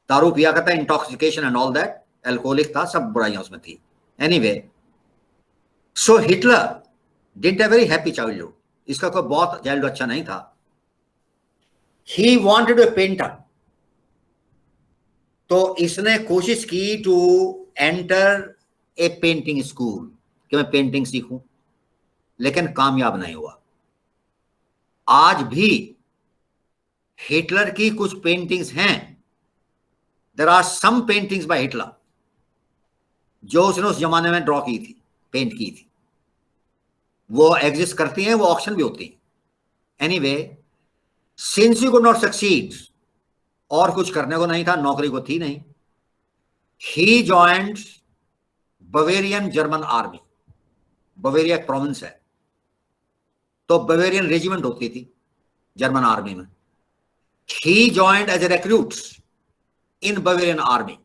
दारू पिया करता, intoxication and all that. Alcoholic था, सब बुराइयां उसमें थी. Anyway, so Hitler didn't have a very happy childhood. इसका कोई बहुत childhood अच्छा नहीं था. He wanted to be a painter. तो इसने कोशिश की to enter a painting school कि मैं पेंटिंग सीखूं, लेकिन कामयाब नहीं हुआ. आज भी हिटलर की कुछ पेंटिंग्स हैं. There are some paintings by Hitler जो उसने उस जमाने में ड्रॉ की थी, पेंट की थी. वो एग्जिस्ट करती हैं, वो ऑक्शन भी होती हैं. Anyway, since you could not succeed, और कुछ करने को नहीं था, नौकरी को थी नहीं, he joined Bavarian German army. Bavaria एक प्रोविंस है, तो बवेरियन रेजिमेंट होती थी जर्मन आर्मी में. He joined as a recruit in Bavarian army,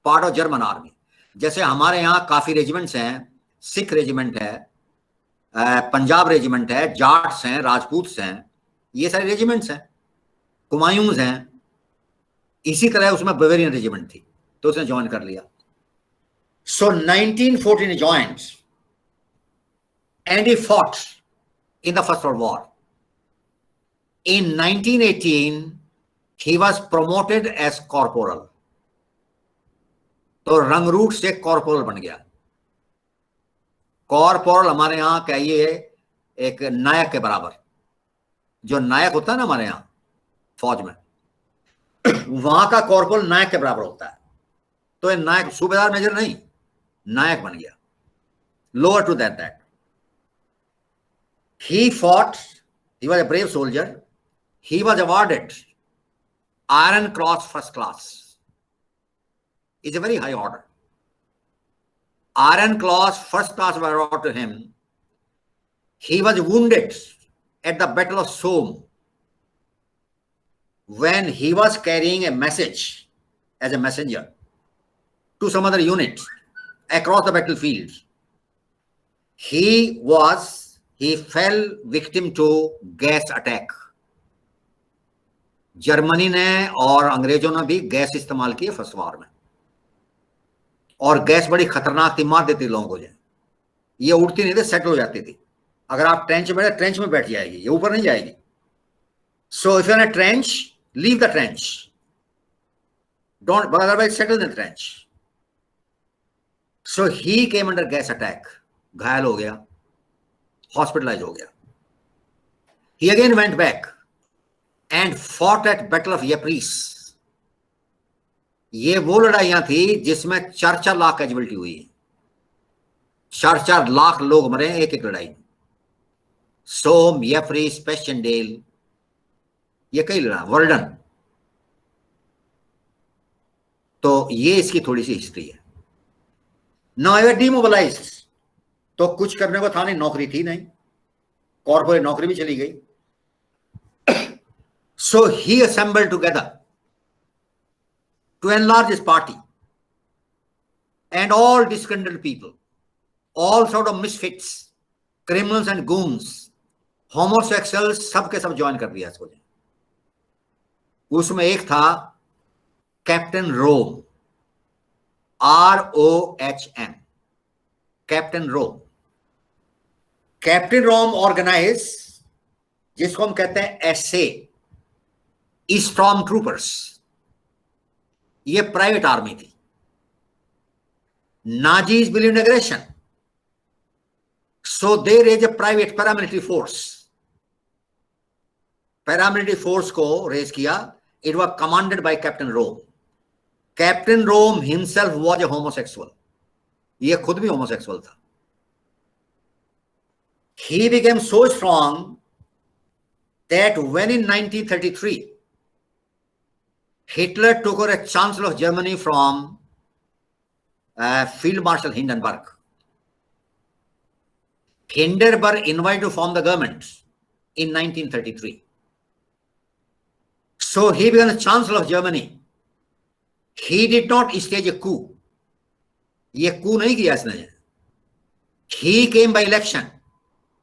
part of German army. जैसे हमारे यहाँ काफी रेजिमेंट्स हैं, सिख रेजिमेंट है, पंजाब रेजिमेंट है, जाट्स हैं, राजपूत्स हैं, ये सारे रेजिमेंट्स हैं, कुमायूंस हैं, इसी तरह उसमें बवेरियन रेजिमेंट थी, तो उसने ज्वाइन कर लिया. So 1914 he joined and he fought in the First World War. In 1918 he was promoted as corporal. तो रंगरूट से कॉर्पोरल बन गया. कॉर्पोरल हमारे यहां कहिए एक नायक के बराबर. जो नायक होता है ना हमारे यहां फौज में, वहां का कॉर्पोरल नायक के बराबर होता है. तो ये नायक, सूबेदार मेजर नहीं, नायक बन गया. Lower to that. He fought, he was a brave soldier. He was awarded Iron Cross First Class. It's a very high order. Iron Cross First Class was awarded to him. He was wounded at the Battle of Somme when he was carrying a message as a messenger to some other unit across the battlefield. He fell victim to gas attack. Germany ने और अंग्रेजों ने भी gas इस्तेमाल की first war में, और gas बड़ी खतरनाक थी, मार देती लोगों को. ये उड़ती नहीं थी, सेटल हो जाती थी. अगर आप ट्रेंच में बैठे, ट्रेंच में बैठ जाएगी, ये ऊपर नहीं जाएगी. So if you are in a trench, leave the trench, don't, otherwise settle in the trench. So he came under gas attack, घायल हो गया, हॉस्पिटलाइज हो गया. He again went back and fought at Battle of Ypres. ये वो लड़ाइयां थी जिसमें 4-4 लाख कैजुअल्टी हुई है. 4-4 लाख लोग मरे एक एक लड़ाई में. सोम, यपरीस, पेश्चेंडेल, ये कई लड़ाई, वर्ल्डन. तो ये इसकी थोड़ी सी हिस्ट्री है. नाउ आई वाज डीमोबिलाइज्ड, तो कुछ करने को था नहीं, नौकरी थी नहीं, कॉर्पोरेट नौकरी भी चली गई. So he assembled together to enlarge his party, and all discontented people, all sort of misfits, criminals and goons, homosexuals, सब के सब ज्वाइन कर दिया इसको. उसमें एक था Captain Rohm, ROHM, Captain Rohm. Captain Rohm organise, जिसको हम कहते हैं एसए, स्टॉर्म ट्रूपर्स. ये प्राइवेट आर्मी थी. Nazis believed in aggression, so they raise a private paramilitary force. Paramilitary force को रेज किया. It was commanded by Captain Rohm. Captain Rohm himself was a homosexual. ये खुद भी homosexual था. He became so strong that when in 1933 Hitler took over as Chancellor of Germany from Field Marshal Hindenburg. Hindenburg invited to form the government in 1933. So he became the Chancellor of Germany. He did not stage a coup. ये coup नहीं किया इसने. He came by election,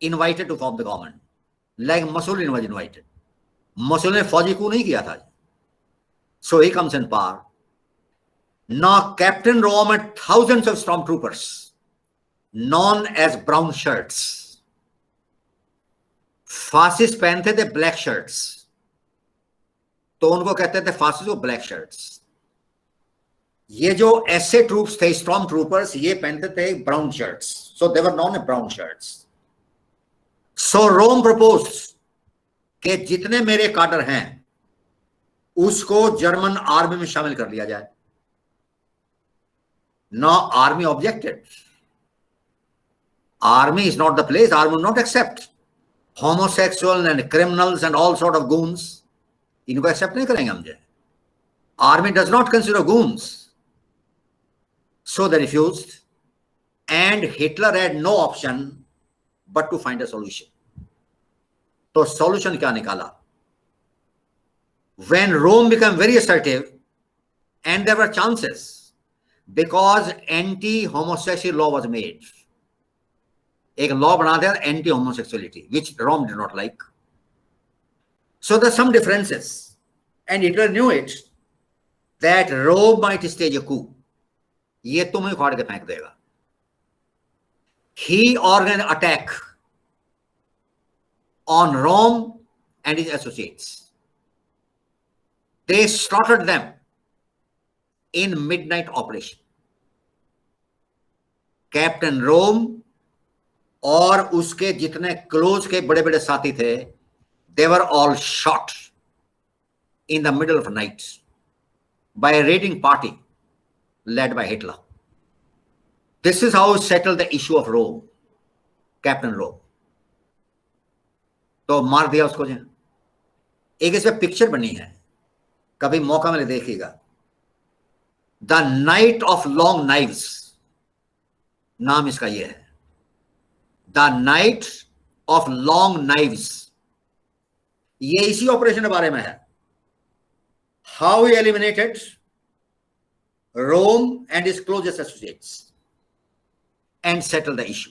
invited to form the government, like Mussolini was invited. Mussolini ने फौजी coup नहीं किया था. So he comes in power. Now Captain Rome had thousands of stormtroopers known as brown shirts. Fascist पहनते थे black shirts, तो उनको कहते थे फासिस्ट को ब्लैक शर्ट्स. ये जो ऐसे ट्रूप्स थे, स्टॉर्म ट्रूपर्स, ये पहनते थे brown shirts. So they were non a brown shirts. So Rohm proposed कि जितने मेरे काडर हैं उसको जर्मन आर्मी में शामिल कर लिया जाए. No army objected. Army is not the place. Army will not accept. Homosexual and criminals and all sort of goons, इनको एक्सेप्ट नहीं करेंगे हम. Army does not consider goons. So they refused, and Hitler had no option but to find a solution. तो solution क्या निकाला? When Rome became very assertive, and there were chances because anti-homosexual law was made. एक law बना दिया anti-homosexuality, which Rome did not like. So there are some differences, and Hitler knew it that Rome might stage a coup. ये तुम्हें उखाड़ के फेंक देगा. He organized attack on Rome and his associates. They slaughtered them in midnight operation. Captain Rohm और उसके जितने close के बड़े बड़े साथी थे, they were all shot in the middle of night by a raiding party led by Hitler. This is how he settled the issue of Rome, Captain Rome. तो मार दिया उसको जी. एक इसमें पिक्चर बनी है, कभी मौका मिले देखिएगा. The night of long knives नाम इसका यह है. The night of long knives. ये इसी ऑपरेशन के बारे में है. How he eliminated Rohm and his closest associates and settle the issue.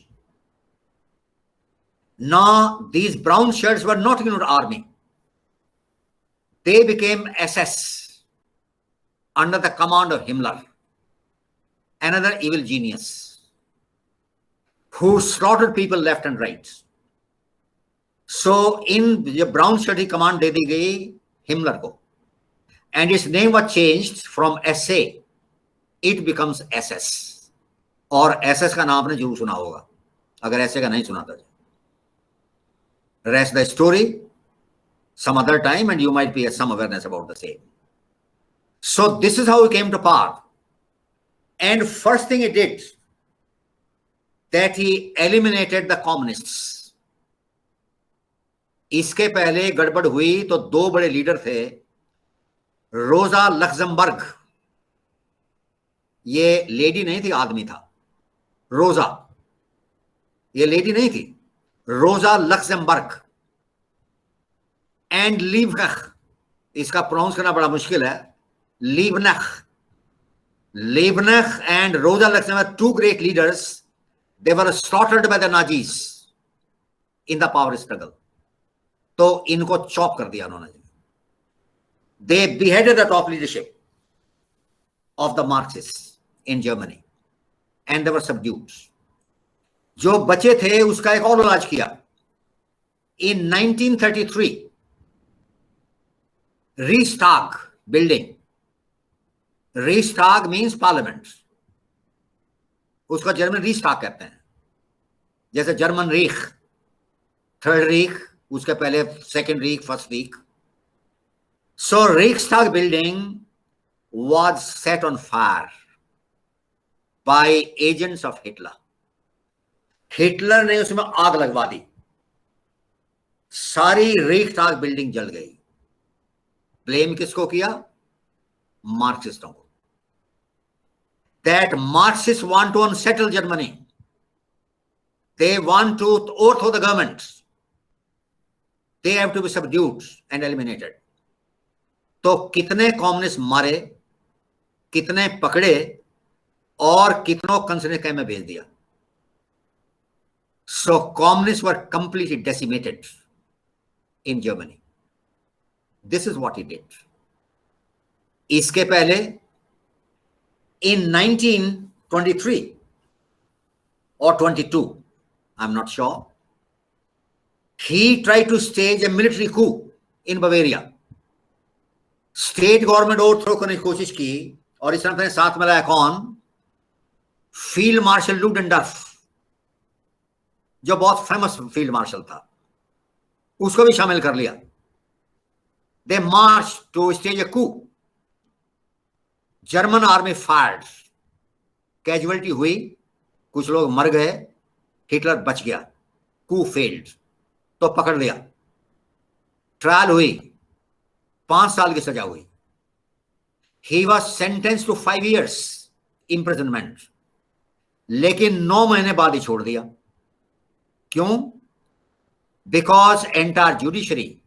Now, these brown shirts were not in the army. They became SS under the command of Himmler, another evil genius who slaughtered people left and right. So, in the brown shirt, he command de di gayi Himmler ko. And his name was changed from SA. It becomes SS. और SS का नाम आपने जरूर सुना होगा, अगर ऐसे का नहीं सुना था. Rest the story some other time and you might be some awareness about the same. So this is how he came to power. And first thing he did, that he eliminated the communists. इसके पहले गड़बड़ हुई तो दो बड़े leader थे, रोजा Luxembourg. ये लेडी नहीं थी, आदमी था. रोजा, ये लेडी नहीं थी. रोजा लक्समबर्ग एंड लीबनख. इसका प्रोनाउंस करना बड़ा मुश्किल है. लीबनख एंड रोजा Luxembourg, two great leaders. They were slaughtered by the Nazis in the power struggle. तो इनको चॉप कर दिया उन्होंने. They beheaded the top leadership of the Marxists in Germany. And they were subdued. जो बचे थे उसका एक और इलाज किया. In 1933, Reichstag building. Reichstag means parliament. उसका जर्मन रीस्टाग कहते हैं. जैसे जर्मन रीख, थर्ड रीख, उसके पहले second Reich, first Reich. So Reichstag building was set on fire by agents of Hitler. Hitler ने उसमें आग लगवा दी. सारी रीखस्टाग बिल्डिंग जल गई. ब्लेम किसको किया? मार्क्सिस्टों को. That Marxists want to unsettle Germany. They want to overthrow the government. They have to be subdued and eliminated. तो कितने कम्युनिस्ट मारे, कितने पकड़े और कितनों कंसंट्रेशन कैंप में भेज दिया. So communists were completely decimated in Germany. This is what he did. इसके पहले in 1923 or 22, I'm not sure, he tried to stage a military coup in Bavaria. State government overthrow करने की कोशिश की और इस तरह साथ में लाया कौन? फील्ड मार्शल लुडेनडॉर्फ, जो बहुत फेमस फील्ड मार्शल था, उसको भी शामिल कर लिया. They march to stage a coup. German army fired. Casualty हुई, कुछ लोग मर गए, हिटलर बच गया. कू फेल्ड, तो पकड़ लिया. ट्रायल हुई, 5 साल की सजा हुई. He was sentence to 5 years imprisonment, लेकिन 9 महीने बाद ही छोड़ दिया. क्यों? Because entire judiciary,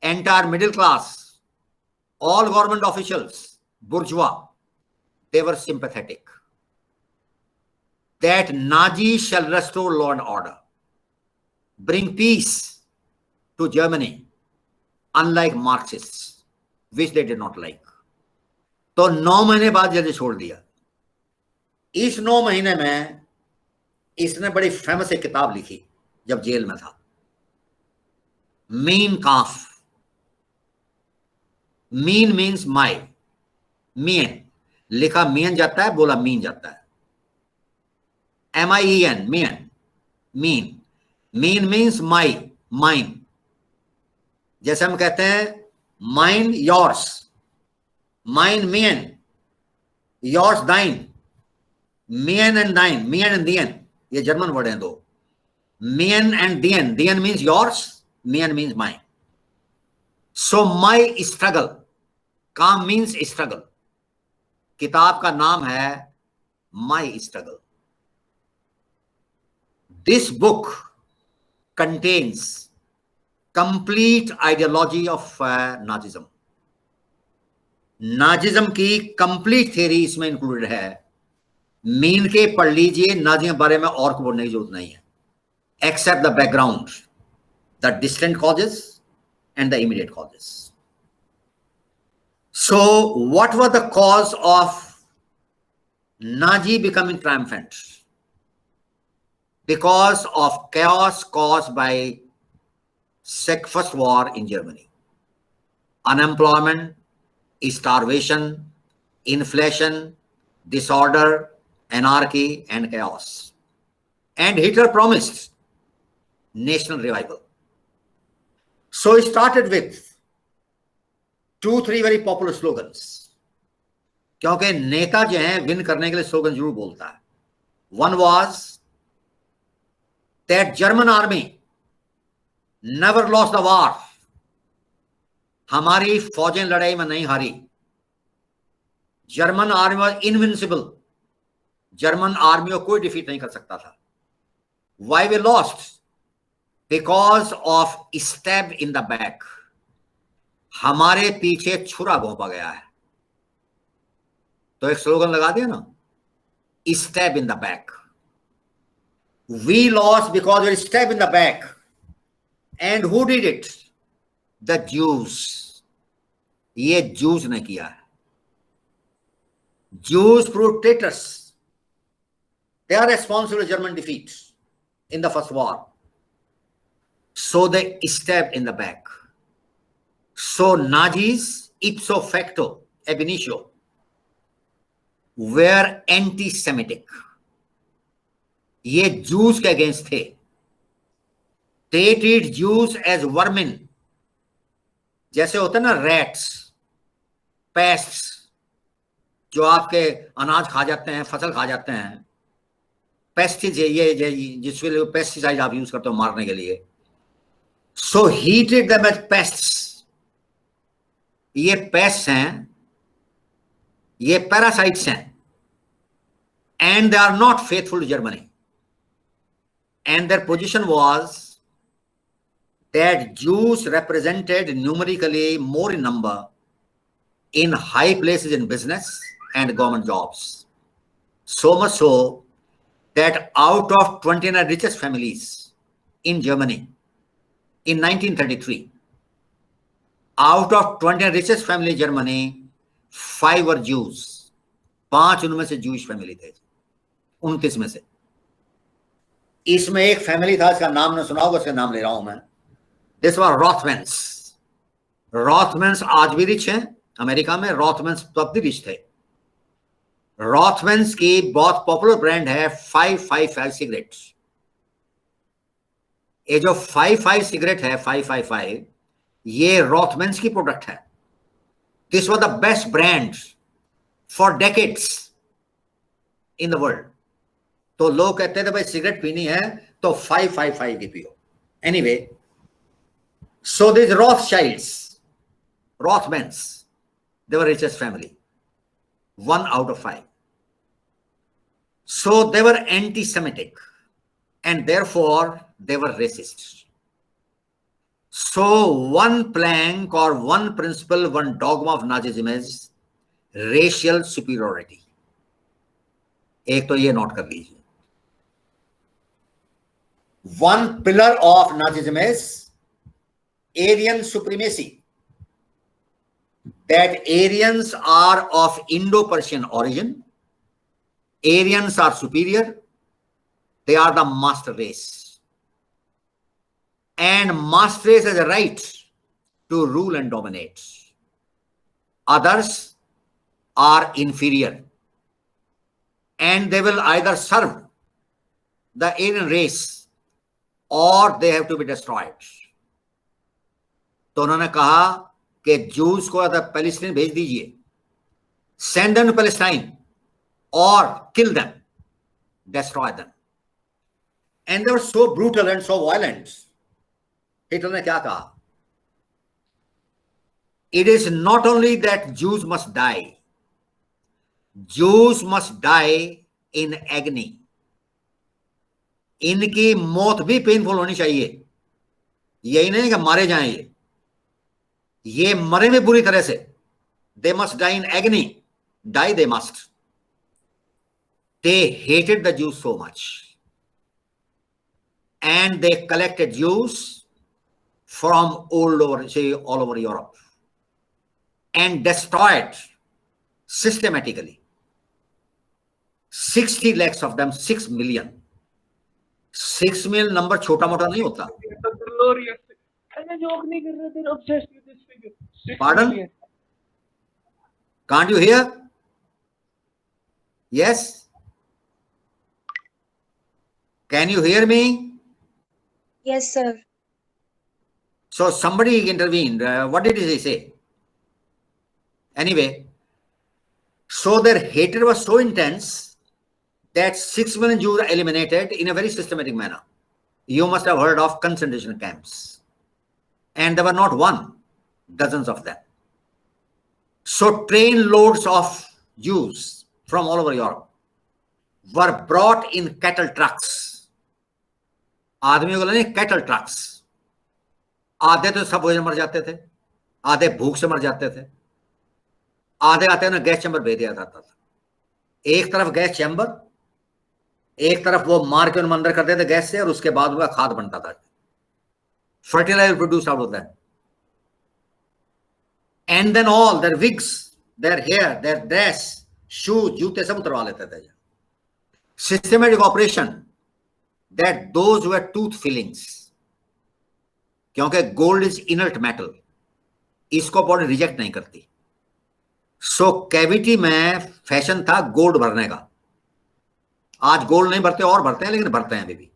entire middle class, all government officials, bourgeois, they were sympathetic that Nazis shall restore law and order, bring peace to Germany, unlike Marxists, which they did not like. तो 9 महीने बाद jail छोड़ दिया. इस 9 महीने में इसने बड़ी फेमस एक किताब लिखी जब जेल में था, मीन काफ. मीन मीन्स माई, मीन लिखा मीन जाता है, बोला मीन जाता है. MIEN, mein. Mein mein means my, mine. जैसे हम कहते हैं mine yours, mine mein, yours thine, mein and thine, mein and dein, ये जर्मन वर्ड हैं दो. Mein and dein, dein means yours, mein means mine. So my struggle, Kampf means struggle. किताब का नाम है my struggle. This book contains complete ideology of Nazism. Nazism की complete theory इसमें included है. मीन के पढ़ लीजिए, नाजी के बारे में और को बोलने की जरूरत नहीं है, except the background, the distant causes and the immediate causes. So what was the cause of Nazi becoming triumphant? Because of chaos caused by First War in Germany. Unemployment, starvation, inflation, disorder, anarchy, and chaos. And Hitler promised national revival. So he started with 2-3 very popular slogans. क्योंकि नेता जो हैं win करने के लिए slogan जरूर बोलता है. One was that German army never lost the war. हमारी फौजें लड़ाई में नहीं हारी. German army was invincible. German army को कोई डिफीट नहीं कर सकता था. Why we lost? Because of stab in the back. हमारे पीछे छुरा घोंपा गया है. तो एक स्लोगन लगा दिया ना, stab in the back. We lost because we were stabbed in the back. And who did it? The Jews. ये Jews ने किया है. Jews proved traitors. They are responsible for German defeat in the First War. So they stabbed in the back. So Nazis, ipso facto, ab initio, were anti-Semitic. ये juice के against थे. They treat Jews as vermin. जैसे होता है ना rats, pests, जो आपके अनाज खा जाते हैं, फसल खा जाते हैं. पेस्टिज ये जिसके लिए पेस्टिसाइड आप यूज करते हो मारने के लिए. So he treated them as pests. ये पेस्ट हैं, ये पैरासाइट्स हैं, and they are not faithful to Germany. And their position was that Jews represented numerically more in number in high places in business and government jobs. So much so that out of 29 richest families in Germany in 1933, out of 29 richest families in Germany, 5 were Jews. 5 उनमें से Jewish family थे, 29 में से. इसमें एक family था, इसका नाम न सुना होगा, उसका नाम ले रहा हूं मैं. This was रॉथमैन्स. रॉथमैन्स आज भी रिच हैं अमेरिका में. रॉथमैन्स तब भी रिच थे. रॉथमैन्स की बहुत पॉपुलर ब्रांड है 555 सिगरेट्स. ये जो 55 सिगरेट है 555, ये रॉथमैन्स की प्रोडक्ट है. This was the best brand for decades in the world. तो लोग कहते थे भाई सिगरेट पीनी है तो 555 की पियो. Anyway, so this Rothschilds, Rothmans, they were richest family, 1 out of 5. So they were anti-Semitic and therefore they were racist. So one plank or one principle, one dogma of Nazism is racial superiority. एक तो ये note कर लीजिए। One pillar of Nazism is Aryan supremacy, that Aryans are of Indo-Persian origin. Aryans are superior. They are the master race. And master race has a right to rule and dominate. Others are inferior. And they will either serve the Aryan race or they have to be destroyed. तो उन्होंने कहा कि juice को अगर Palestine भेज दीजिए, send them to Palestine or kill them, destroy them. And they were so brutal and so violent. Hitler ने क्या कहा? It is not only that Jews must die. Jews must die in agony. इनकी मौत भी painful होनी चाहिए। यही नहीं कि मारे जाएं, ये मरे में बुरी तरह से। They must die in agony. Die they must. They hated the Jews so much. And they collected Jews from all over Europe and destroyed systematically 60 lakhs of them, 6 million. 6 million number छोटा मोटा नहीं होता। Pardon? Can't you hear? Yes? Can you hear me? Yes, sir. So somebody intervened. What did he say? Anyway, so their hatred was so intense that 6 million Jews were eliminated in a very systematic manner. You must have heard of concentration camps. And there were not one, dozens of them. So train loads of Jews from all over Europe were brought in cattle trucks. आदमियों को लेने cattle trucks. आधे तो सब भोजन मर जाते थे, आधे भूख से मर जाते थे, आधे आते ना गैस चैम्बर भेज दिया जाता था। एक तरफ गैस चैम्बर, एक तरफ वो मार के उन्हें अंदर करते थे गैस से, और उसके बाद वह खाद बनता था, fertilizer produced out of that. And then all their wigs, their hair, their dress, shoes, जूते सब उतरवा लेते थे। Systematic operation that those were tooth fillings, क्योंकि gold is inert metal, इसको बॉडी रिजेक्ट नहीं करती। सो कैविटी में फैशन था गोल्ड भरने का। आज गोल्ड नहीं भरते और भरते हैं, लेकिन भरते हैं अभी भी।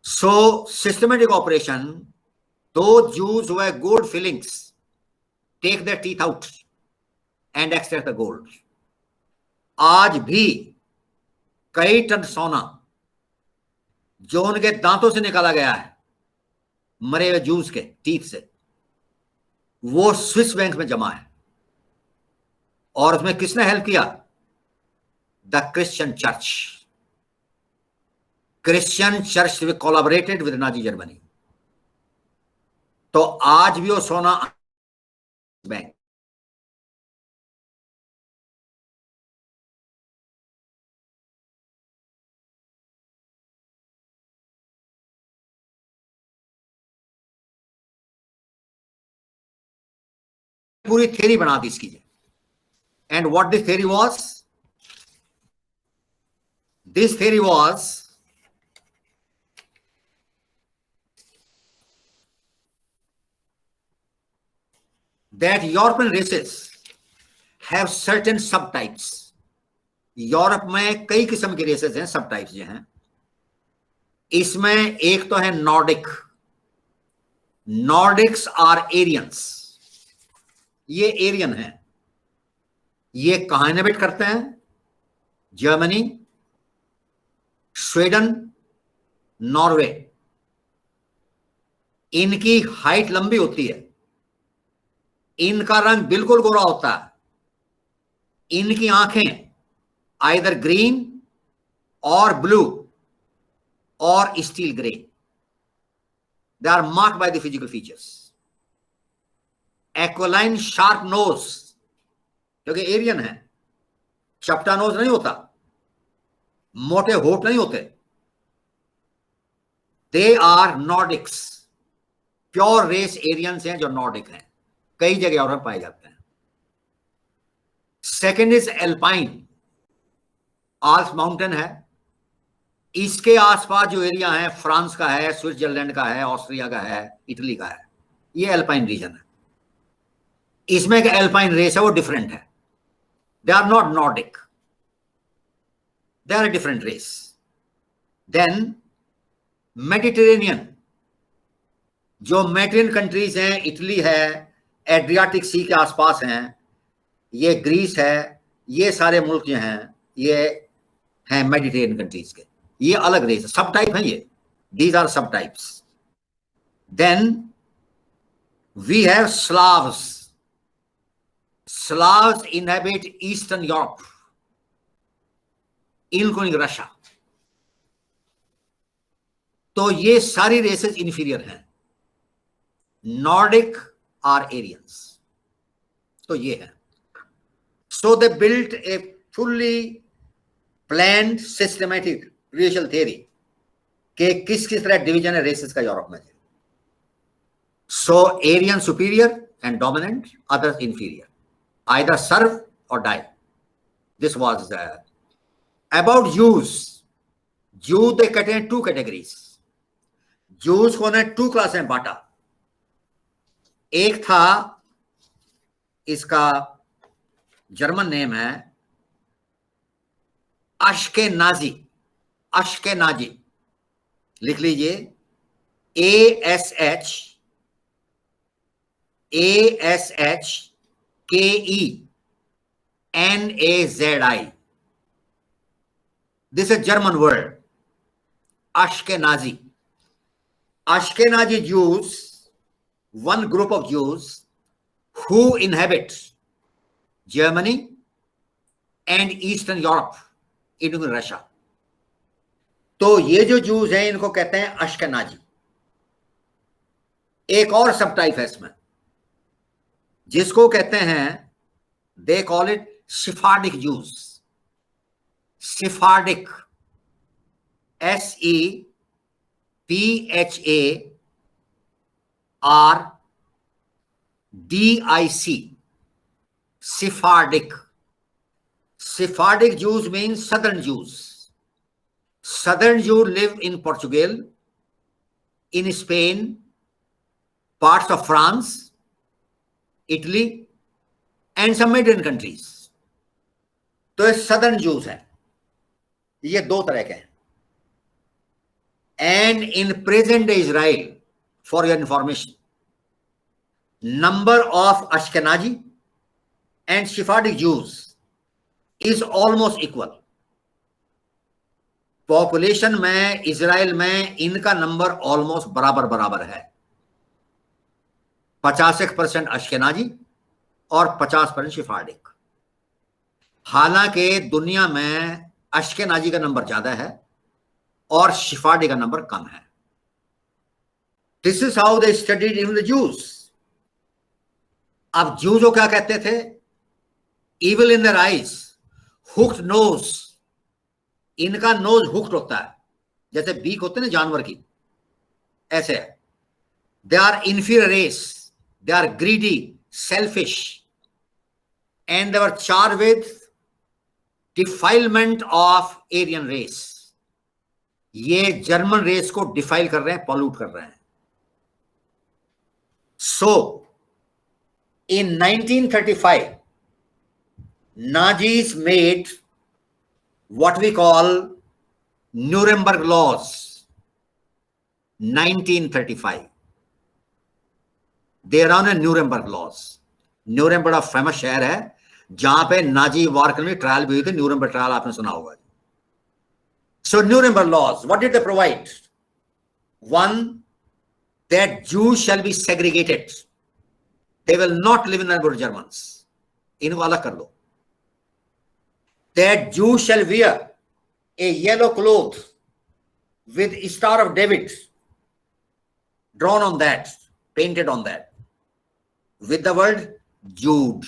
सो सिस्टमेटिक ऑपरेशन, दो Jews were gold fillings, take their teeth out and extract the gold. आज भी कई टन सोना जो उनके दांतों से निकाला गया है, मरे हुए जूस के टीथ से, वो स्विस बैंक में जमा है। और उसमें किसने हेल्प किया? The Christian church. Christian church collaborated with Nazi Germany. तो आज भी वो सोना बैंक। पूरी थ्योरी बना दी इसकी। And what this theory was? This theory was that European races have certain subtypes. Europe में कई किस्म के रेसेस हैं, सबटाइप्स जो हैं। इसमें एक तो है नॉर्डिक। Nordics are Aryans. ये एरियन है। ये कहां इनहेबिट करते हैं? Germany, Sweden, Norway. इनकी हाइट लंबी होती है, इनका रंग बिल्कुल गोरा होता है, इनकी आंखें आइदर ग्रीन और ब्लू और steel grey. They are marked by the physical features. Aquiline sharp nose क्योंकि एरियन है, चपटानोज नहीं होता, मोटे होठ नहीं होते, they are Nordics, pure race Aryans हैं जो नॉर्डिक हैं, कई जगह और पाए जाते हैं। Second is alpine, Alps mountain है, इसके आसपास जो एरिया है फ्रांस का है, स्विट्जरलैंड का है, ऑस्ट्रिया का है, इटली का है, ये एल्पाइन रीजन है। इसमें एक एल्पाइन रेस है, वो डिफरेंट है, they are not Nordic, they are a different race. Then Mediterranean, जो मेडिटेरियन कंट्रीज हैं, इटली है, एड्रियाटिक सी के आसपास हैं, ये ग्रीस है, ये सारे मुल्क जो हैं ये हैं मेडिटेरियन कंट्रीज के, ये अलग रेस, सब टाइप हैं ये, दीज आर सब types. Then we have Slavs, Slavs inhabit eastern Europe including Russia, तो ये सारी रेसेस इंफीरियर हैं, नॉर्डिक आर एरियंस, तो ये है। So they built a fully planned systematic racial theory कि किस किस तरह डिवीजन है रेसेस का यूरोप में। So Aryan superior and dominant, others inferior, either serve और die. This was about Jews, Jews they कटे हैं टू कैटेगरीज, जूस को ने टू क्लास में बांटा, एक था, इसका जर्मन नेम है अश्केनाजी, अश्केनाजी लिख लीजिए, ASHKENAZI, this is a German word, Ashkenazi. Ashkenazi Jews, one group of Jews who inhabit Germany and Eastern Europe, including Russia. तो ये जो जूस हैं इनको कहते हैं अश्केनाजी। एक और सब टाइप है इसमें जिसको कहते हैं, they call it Sephardic Jews, Sephardic, SEPHARDIC, Sephardic. Sephardic Jews means southern Jews. Southern Jews live in Portugal, in Spain, parts of France, Italy, and some Mediterranean countries. तो ये southern Jews हैं, ये दो तरह के हैं। And in present day Israel, for your information, number of Ashkenazi and Sephardic Jews is almost equal. Population में Israel में इनका नंबर ऑलमोस्ट बराबर बराबर है, 50% अश्केनाजी और 50% सिफार्डिक। हालांकि दुनिया में अश्केनाजी का नंबर ज्यादा है और सिफार्डी का नंबर कम है। This is how they studied in the Jews. अब जूस को क्या कहते थे? Evil in their eyes, hooked nose, इनका नोज हुक्ड होता है, जैसे बीक होते हैं ना जानवर की, ऐसे। They are inferior race, they are greedy, selfish, and they were charged with defilement of Aryan race. ये जर्मन रेस को डिफाइल कर रहे हैं, पॉल्यूट कर रहे हैं। So in 1935 Nazis made what we call Nuremberg Laws. 1935 they ran a Nuremberg Laws. Nuremberg बड़ा famous शहर है जहां पे नाजी वार में ट्रायल भी हुई थी, न्यूरेमबर्ग ट्रायल आपने सुना होगा। So Nuremberg Laws, what did they provide? One, that Jews shall be segregated. They will not live in the neighborhood of Germans. इनको अलग कर दो। That Jews shall wear a yellow cloth with a Star of David drawn on that, painted on that, with the word Jude.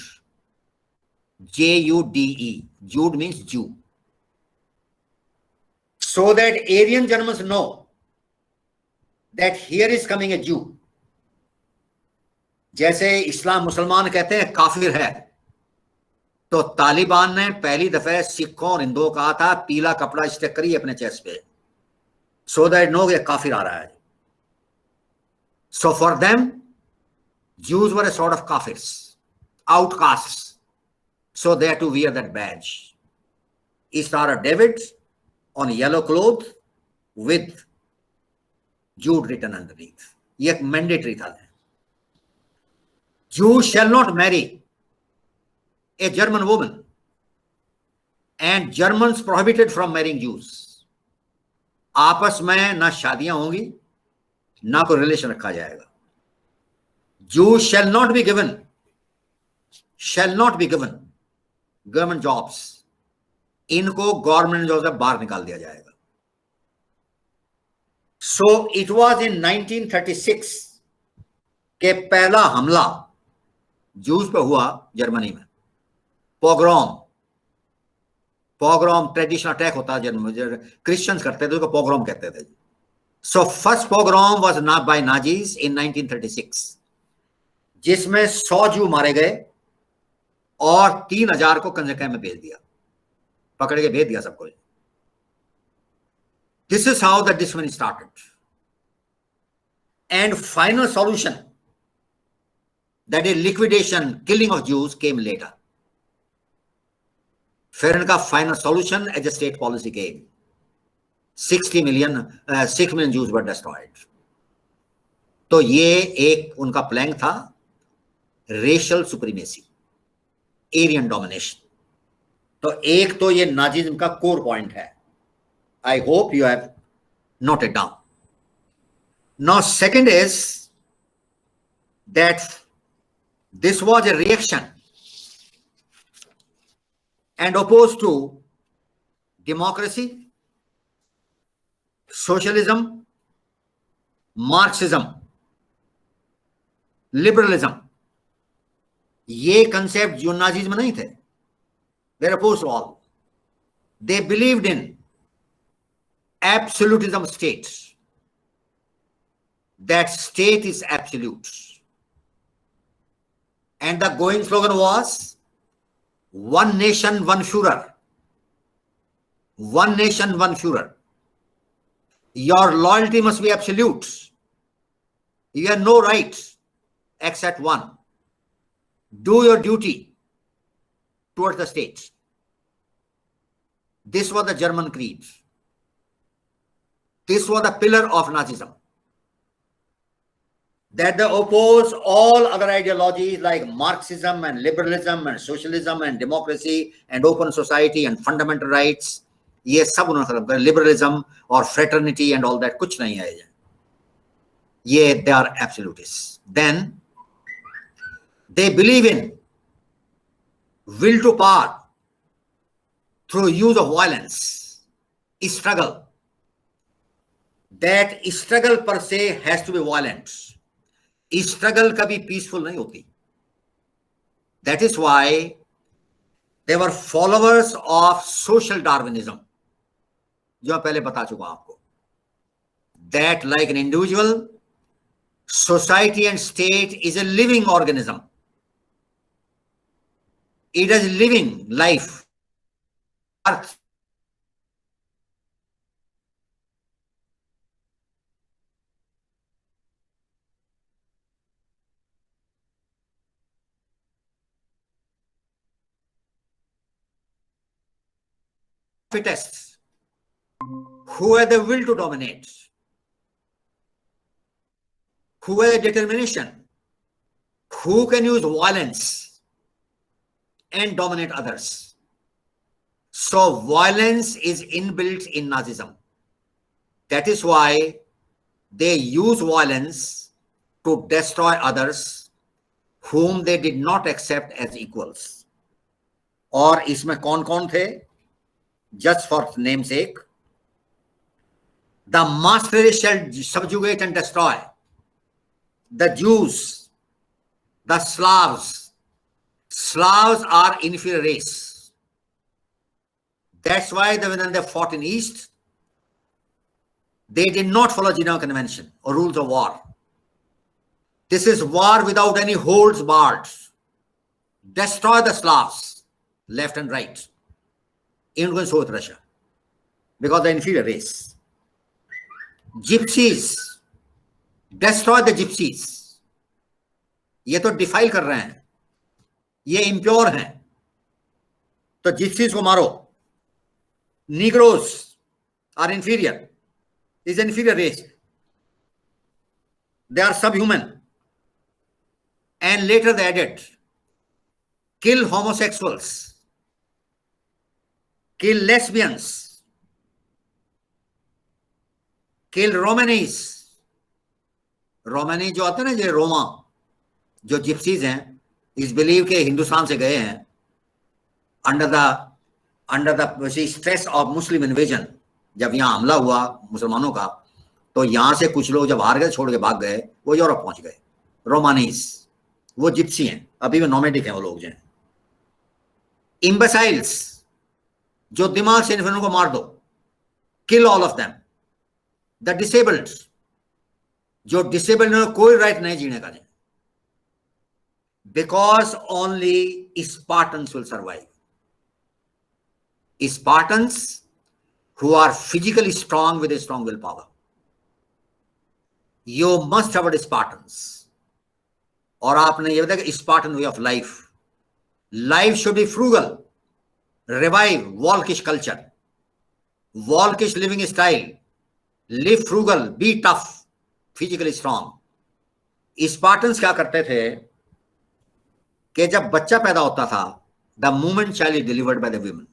Jude. Jude means Jew. So that Aryan Germans know that here is coming a Jew. जैसे इस्लाम मुसलमान कहते हैं काफिर है, तो तालिबान ने पहली दफे सिखों और हिंदुओं को कहा था पीला कपड़ा स्टिक करिए अपने चेस्ट पे, सो दैट नो ये काफिर आ रहा है. So for them, Jews were a sort of kafirs, outcasts. So they had to wear that badge. Star of David on yellow cloth with Jude written underneath. ये एक mandatory था. Jews shall not marry a German woman, and Germans prohibited from marrying Jews. आपस में ना शादियां होंगी ना कोई रिलेशन रखा जाएगा. Jews shall not be given government jobs. इनको गवर्नमेंट जॉब से बाहर निकाल दिया जाएगा. So it was in 1936 के पहला हमला जूस पे हुआ जर्मनी में. पोग्राम ट्रेडिशनल अटैक होता है जर्मनी, क्रिश्चियंस करते थे, उसको पोग्राम कहते थे. So first pogrom was not by Nazis in 1936, जिसमें 100 जू मारे गए और 3000 को कंजर में भेज दिया, पकड़ के भेज दिया सबको. This is how the discipline started. And final solution, that is liquidation, killing of Jews, came later. फिर इनका final solution as a state policy came. 6 million Jews were destroyed. तो ये एक उनका प्लान था, रेशियल सुप्रीमेसी, एरियन डोमिनेशन. तो एक तो ये नाजिज्म का कोर पॉइंट है. I hope you have noted down. Now second is that this was a reaction and opposed to democracy, socialism, Marxism, liberalism. ये कंसेप्ट जो नाजिज्म नहीं थे. They are opposed to all. They believed in absolutism state. That state is absolute. And the going slogan was one nation, one Führer. One nation, one Führer. Your loyalty must be absolute. You have no right except one. Do your duty towards the state. This was the German creed. This was the pillar of Nazism. That they oppose all other ideologies like Marxism and liberalism and socialism and democracy and open society and fundamental rights. ये सब उन्होंने खत्म कर. Liberalism और fraternity and all that कुछ नहीं है ये. They are absolutist. Then they believe in will to power through use of violence, struggle. That struggle per se has to be violent. Struggle कभी पीसफुल नहीं होती. That is why they were followers of social Darwinism, जो मैं पहले बता चुका हूं आपको. That like an individual, society and state is a living organism. It is living life. Earth fittest, who have the will to dominate, who have determination, who can use violence and dominate others. So violence is inbuilt in Nazism. That is why they use violence to destroy others whom they did not accept as equals. और इसमें कौन कौन थे? Just for namesake, the master shall subjugate and destroy the Jews, the Slavs, Slavs are inferior race. That's why when they fought in East, they did not follow Geneva Convention or rules of war. This is war without any holds barred. Destroy the Slavs, left and right, including Soviet Russia, because they're inferior race. Gypsies, destroy the gypsies. ये तो defile कर रहे हैं, ये impure हैं, तो gypsies को मारो. Negroes are inferior, is an inferior race. They are subhuman. And later they added, kill homosexuals, kill lesbians, kill Romanis. Romani जो आते हैं ना, जो रोमा, जो जिप्सीज हैं, इस बिलीव के हिंदुस्तान से गए हैं under the stress of Muslim invasion. जब यहाँ हमला हुआ मुसलमानों का, तो यहाँ से कुछ लोग जब हार गए, छोड़ के भाग गए, वो यूरोप पहुंच गए. रोमानीस, वो जिप्सी हैं, अभी भी नोमैडिक हैं वो लोग. जो हैं इम्बेसाइल्स, जो दिमाग से इन्फेंट को मार दो, kill all of them. The disabled, जो डिसेबल्ड ने कोई राइट नहीं जीने का. Because only Spartans will survive. Spartans who are physically strong with a strong willpower. You must have Spartans. और आपने ये बताया कि Spartan way of life. Life should be frugal. Revive Walkish culture. Walkish living style. Live frugal. Be tough. Physically strong. Spartans क्या करते थे कि जब बच्चा पैदा होता था, the moment child is delivered by the women,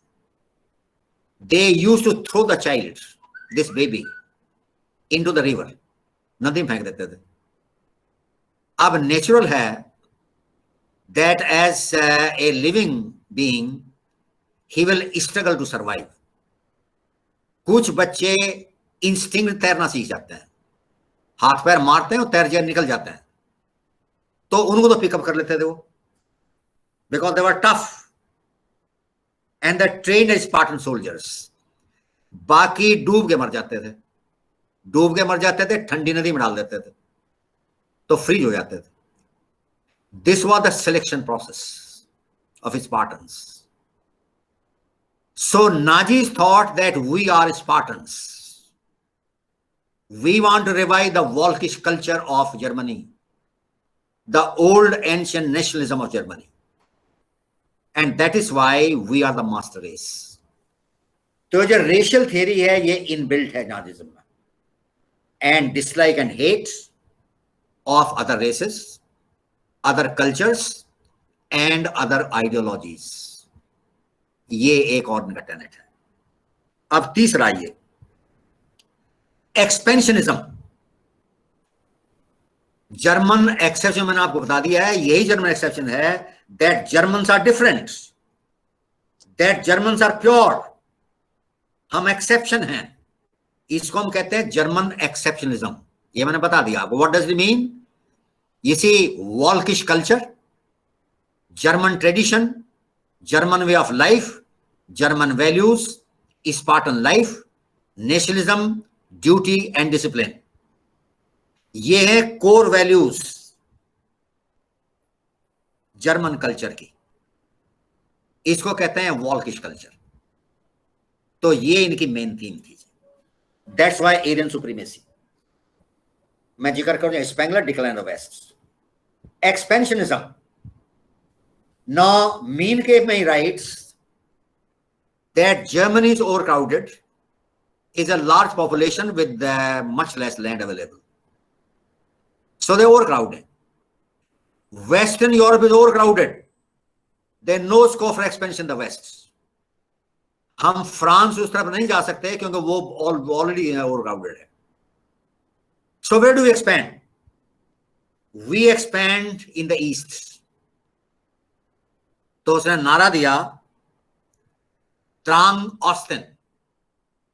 they used to throw the child, this baby, into the river, नदी में फेंक देते थे. अब नेचुरल है that as a living being he will struggle to survive. कुछ बच्चे इंस्टिंक्ट तैरना सीख जाते हैं, हाथ पैर मारते हैं और तैर जाकर निकल जाते हैं, तो उनको तो पिकअप कर लेते थे वो, because they were tough and they trained as Spartan soldiers. बाकी डूब के मर जाते थे, डूब के मर जाते थे, ठंडी नदी में डाल देते थे, तो फ्रीज हो जाते थे. This was the selection process of Spartans. So Nazis thought that we are Spartans. We want to revive the Volkish culture of Germany, the old ancient nationalism of Germany. And that is why we are the master race. तो जो racial theory है, ये inbuilt है Nazism में. And dislike and hate of other races, other cultures and other ideologies, ये एक और इनका टेनेट है. अब तीसरा, ये एक्सपेंशनिज्म. जर्मन एक्सेप्शन मैंने आपको बता दिया है, यही जर्मन एक्सेप्शन है, that Germans are different, that Germans are pure. हम एक्सेप्शन हैं, इसको हम कहते हैं जर्मन एक्सेप्शनिज्म. ये मैंने बता दिया आपको. What does it mean? You see, Walkish culture, German tradition, German way of life, German values, Spartan life, nationalism, duty and discipline. ये है कोर वैल्यूज जर्मन कल्चर की, इसको कहते हैं वॉल्किश कल्चर. तो ये इनकी मेन थीम थी. That's why Aryan supremacy. मैं जिक्र करूं Spengler decline of West. Expansionism. Now मीन के में writes that Germany is overcrowded, is a large population with much less land available. So they're overcrowded. Western Europe is overcrowded. There's no scope for expansion in the West. हम France उस तरफ नहीं जा सकते क्योंकि वो ऑलरेडी ओवरक्राउडेड है. So where do we expand? We expand in the east. तो उसने नारा दिया ड्रांग ऑस्टिन.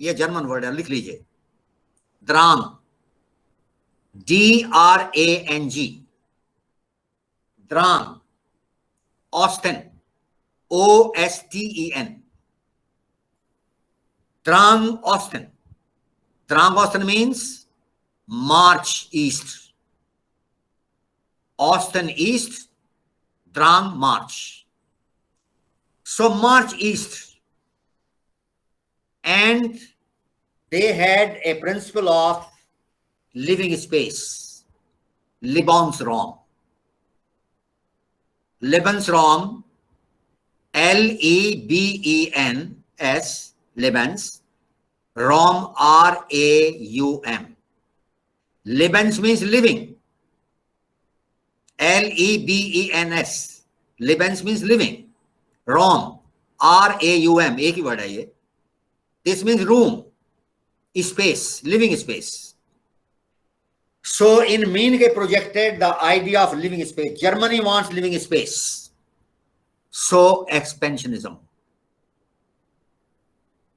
ये जर्मन वर्ड है, लिख लीजिए. ड्रांग, DRANG, ड्रांग Osten, Osten. Drang Osten. Drang Osten means march east. Osten east, Drang march. So march east. And they had a principle of living space, Lebensraum. Lebensraum, Lebens, Lebens, Raum, Raum. Lebens means living. Lebens. Lebens means living. Raum, Raum, एक ही word है ये. This means room, space, living space. So in Mean ke projected the idea of living space. Germany wants living space. So expansionism.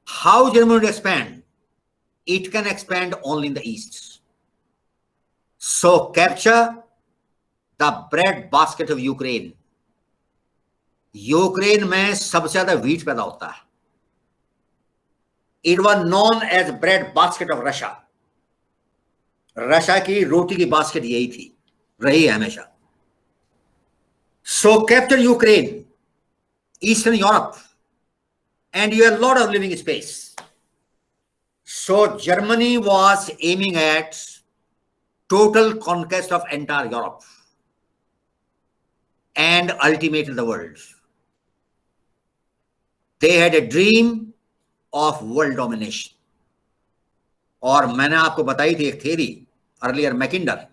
How Germany will expand? It can expand only in the east. So capture the bread basket of Ukraine. Ukraine में सबसे ज्यादा wheat पैदा होता है. It was known as bread basket of Russia. Russia की रोटी की basket यही थी, रही है हमेशा. So capture Ukraine, Eastern Europe, and you have a lot of living space. So Germany was aiming at total conquest of entire Europe and ultimately the world. They had a dream of world domination. और मैंने आपको बताई थी एक theory earlier, Mackinder.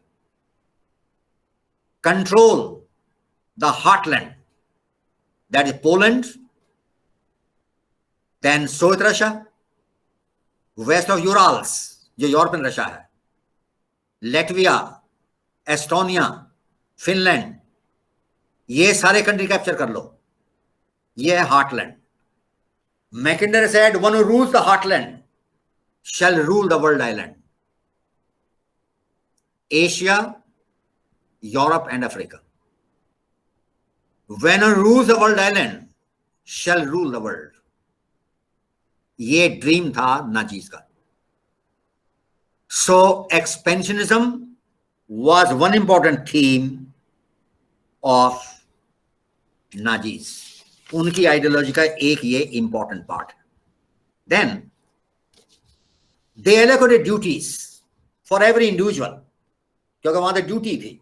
Control the heartland, that is Poland, then Soviet Russia, west of Urals, जो European Russia है, Latvia, Estonia, Finland, ये सारे कंट्री कैप्चर कर लो. ये है heartland. Mackinder said, one who rules the heartland shall rule the world island. Asia, Europe and Africa. When who rules the world island shall rule the world. ये dream था Nazis का. So expansionism was one important theme of Nazis. उनकी ideology का एक ये important part. Then they allocated duties for every individual, क्योंकि वहां तो ड्यूटी थी.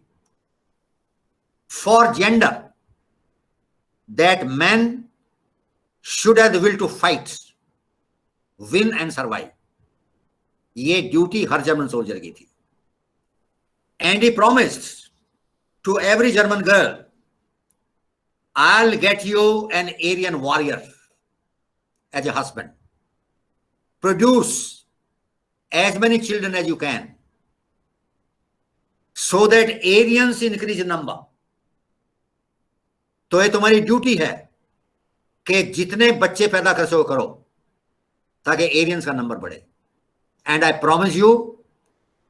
For gender, that man should have the will to fight, win and survive. ये duty हर जर्मन सोल्जर की थी. And he promised to every German girl, I'll get you an Aryan warrior as a husband. Produce as many children as you can so that Aryans increase in number. तो ये तुम्हारी duty है कि जितने बच्चे पैदा कर सको करो ताकि एरियंस का नंबर बढ़े. And I promise you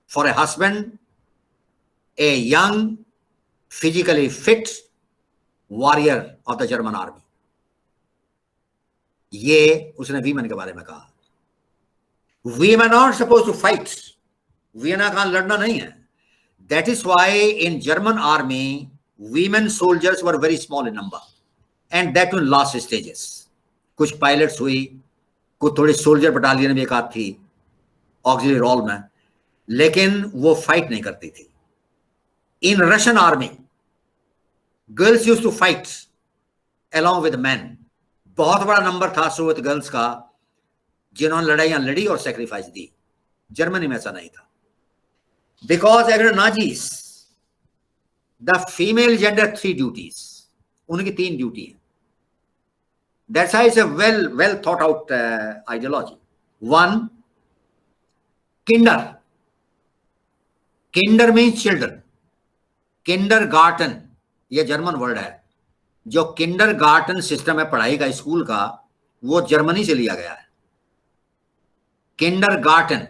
for a husband a young, physically fit warrior of the German army. ये उसने वीमेन के बारे में कहा. Women are not supposed to fight. Veena कहां लड़ना नहीं है. That is why in German army women soldiers were very small in number, and that in last stages. कुछ पायलट्स हुई, कुछ थोड़ी सोल्जर बटालियन भी एक आध थी ऑक्सिलरी रोल में, लेकिन वो फाइट नहीं करती थी. In Russian army girls used to fight along with men. बहुत बड़ा नंबर था सोवियत गर्ल्स का जिन्होंने लड़ाइयां लड़ी और सेक्रीफाइस दी. जर्मनी में ऐसा नहीं था. बिकॉज अगर Nazis the female gender 3 duties, उनकी 3 ड्यूटी है. That's how it's a well thought out ideology. 1, Kinder. Kinder means children. Kindergarten ये जर्मन वर्ड है. जो किंडरगार्टन सिस्टम है पढ़ाई का स्कूल का, वो जर्मनी से लिया गया है. किंडरगार्टन,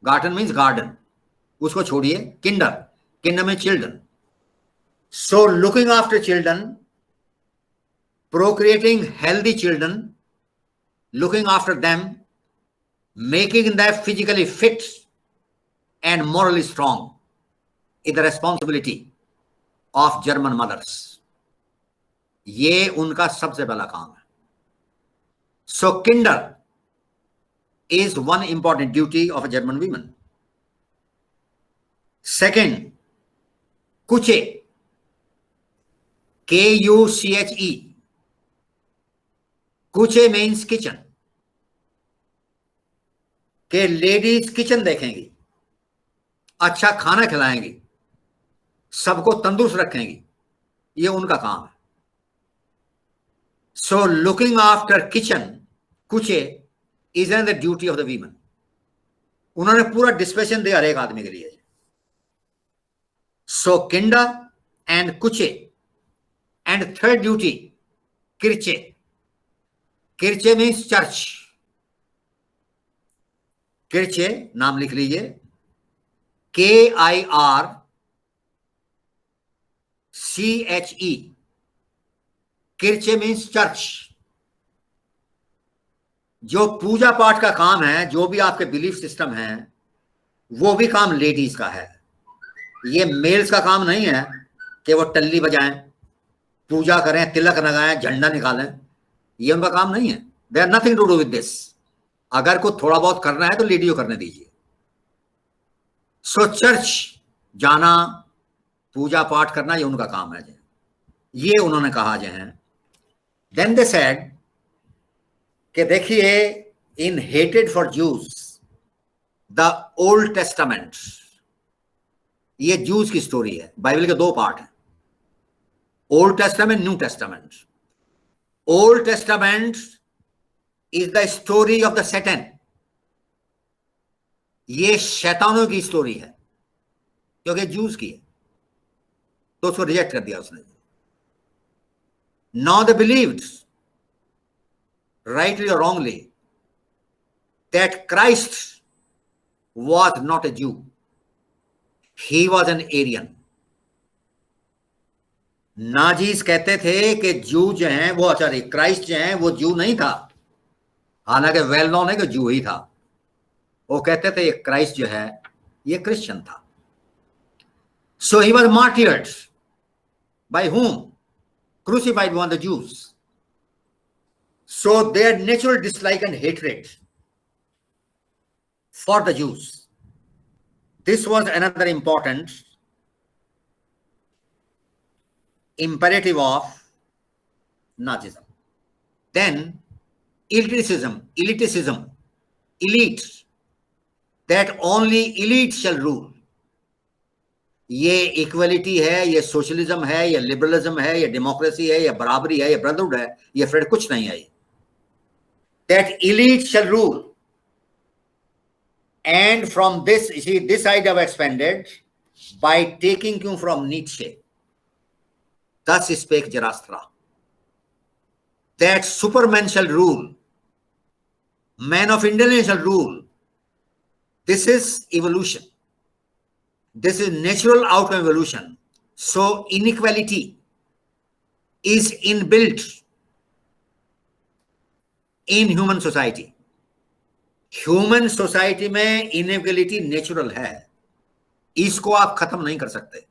गार्टन मीन्स गार्डन, उसको छोड़िए. किंडर में children. So looking after children procreating healthy children, looking after them, making them physically fit and morally strong is the responsibility of German mothers. ये उनका सबसे पहला काम है. So kinder is one important duty of a German woman. Second, kuche, Kuche. Kuche means kitchen. के ladies kitchen देखेंगी, अच्छा खाना खिलाएंगी, सबको तंदुरुस्त रखेंगी, ये उनका काम है. So looking after kitchen, Küche is an the duty of the women. उन्होंने पूरा डिस्पेशन दिया हर एक आदमी के लिए. So Kinder and Küche. And third duty Kirche. Kirche means church. Kirche नाम लिख लीजिए, KIRCHE. किरचे means church. जो पूजा पाठ का काम है, जो भी आपके बिलीफ सिस्टम है, वो भी काम लेडीज का है. ये मेल्स का काम नहीं है कि वो टल्ली बजाएं, पूजा करें, तिलक लगाएं, झंडा निकालें. ये उनका काम नहीं है. They are nothing to do with this. अगर को थोड़ा बहुत करना है तो लेडीज को करने दीजिए. सो चर्च जाना, पूजा पाठ करना, ये उनका काम है. ये उन्होंने कहा जो है. देन दे सेड कि देखिए, in hated for Jews the Old Testament. ये जूस की स्टोरी है. बाइबल के दो पार्ट हैं, Old Testament, New Testament. Old Testament is the story of the Satan. ये शैतानों की स्टोरी है, क्योंकि जूस की है, तो उसको रिजेक्ट कर दिया उसने. Now they believed, rightly or wrongly, that Christ was not a Jew. He was an Aryan. Nazis कहते थे कि जू जो हैं वो, सॉरी, क्राइस्ट जो हैं वो जू नहीं था. हालांकि वेल नोन है कि जू ही था. वो कहते थे ये क्राइस्ट जो है ये क्रिश्चियन था. So he was martyred. By whom? Crucified by the Jews. So their natural dislike and hatred for the Jews. This was another important imperative of Nazism. Then elitism, elite, that only elite shall rule. ये equality है, ये socialism है, ये liberalism है, ये democracy है, ये बराबरी है, ये ब्रदरहुड है, ये फ्रेंड कुछ नहीं है. That elite shall rule. And from this, you see, this idea was expanded by taking cue from Nietzsche. Thus spake Zarathustra. That superman shall rule. Man of intelligence shall rule. This is evolution. This is natural outcome of evolution. So inequality is inbuilt in human society. Human society में inequality natural है. इसको आप खत्म नहीं कर सकते.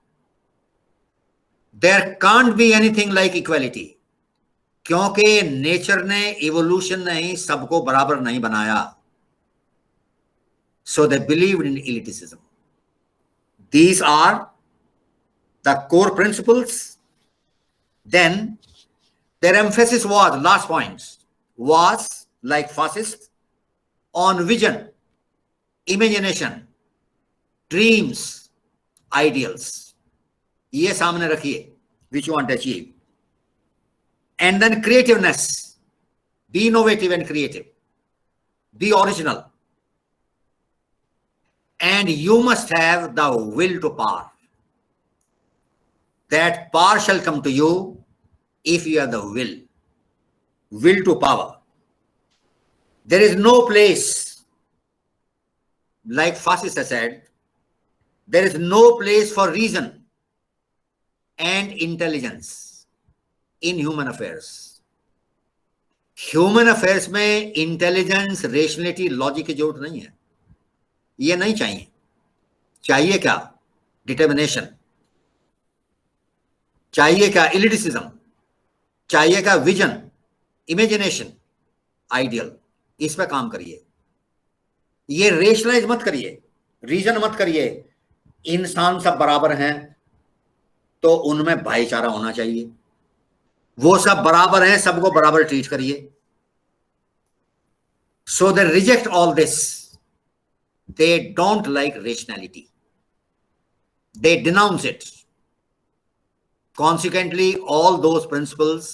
There can't be anything like equality. क्योंकि nature ने, evolution ने ही सबको बराबर नहीं बनाया. So they believed in elitism. These are the core principles. Then their emphasis was, last point, was like fascists, on vision, imagination, dreams, ideals. ये सामने रखिए, which you want to achieve. And then creativeness. Be innovative and creative. Be original. And you must have the will to power. That power shall come to you if you have the will. Will to power. There is no place, like fascists have said, there is no place for reason and intelligence in human affairs. Human affairs में intelligence, rationality, logic की जरूरत नहीं है, ये नहीं चाहिए। चाहिए क्या? डिटर्मिनेशन। चाहिए क्या? इलिटिसिज्म। चाहिए क्या? Vision, imagination, ideal. इस पे काम करिए। ये रेशनलाइज मत करिए, रीजन मत करिए। इंसान सब बराबर हैं तो उनमें भाईचारा होना चाहिए, वो सब बराबर हैं, सबको बराबर ट्रीट करिए। So they reject all this, they don't like rationality, they denounce it. Consequently, all those principles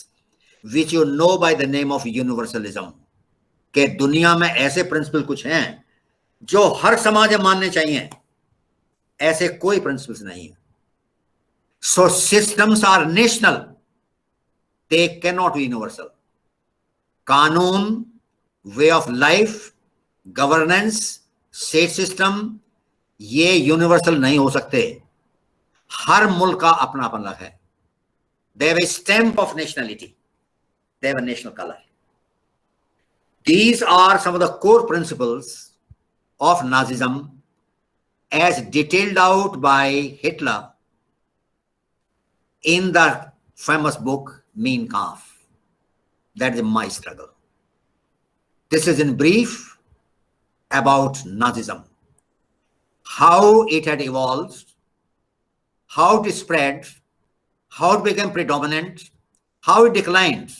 which you know by the name of universalism, के दुनिया में ऐसे प्रिंसिपल कुछ हैं जो हर समाज में मानने चाहिए, ऐसे कोई प्रिंसिपल्स नहीं है। So systems are national, they can not be universal. कानून, way of life, governance, state system, ये यूनिवर्सल नहीं हो सकते। हर मुल्क का अपना अपना है। They have a stamp of nationality. They have a national color. These are some of the core principles of Nazism as detailed out by Hitler in the famous book Mein Kampf. That is my struggle. This is in brief about Nazism, how it had evolved, how it spread, how it became predominant, how it declined.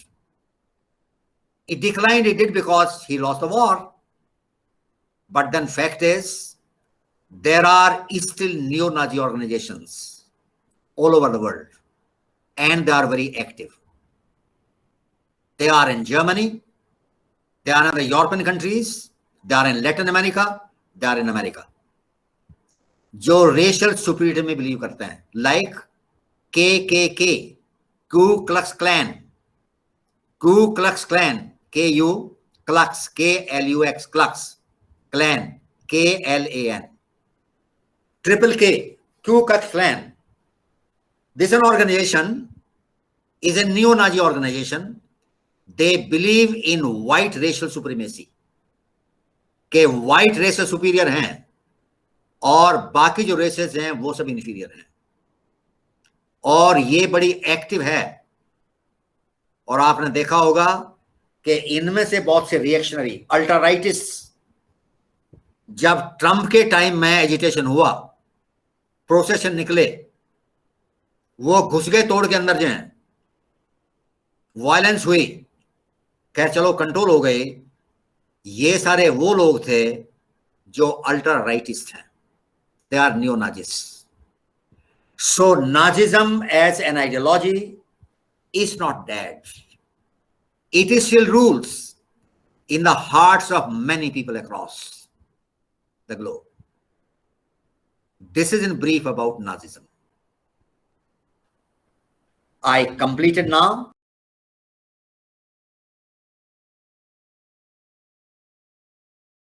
It declined, it did because he lost the war. But then fact is, there are still neo-Nazi organizations all over the world, and they are very active. They are in Germany, they are in the European countries, they are in Latin America, they are in America. जो racial superiority में believe करते हैं, like K, Ku Klux Klan, KU, Klux, KLUX, Klux, Klan, KLAN, triple K, Ku Klux Klan. This is an organization, is a neo-Nazi organization. They believe in white racial supremacy, के white race superior हैं और बाकी जो races हैं वो सब inferior हैं, और ये बड़ी एक्टिव है। और आपने देखा होगा कि इनमें से बहुत से रिएक्शनरी अल्ट्रा राइटिस, जब ट्रंप के टाइम में एजिटेशन हुआ, प्रोसेशन निकले, वो घुस गए तोड़ के अंदर, जो हैं वायलेंस हुई, खैर चलो कंट्रोल हो गए। ये सारे वो लोग थे जो अल्ट्रा राइटिस्ट हैं, they are new Nazis. So Nazism as an ideology is not dead. It is still rules in the hearts of many people across the globe. This is in brief about Nazism. I completed now.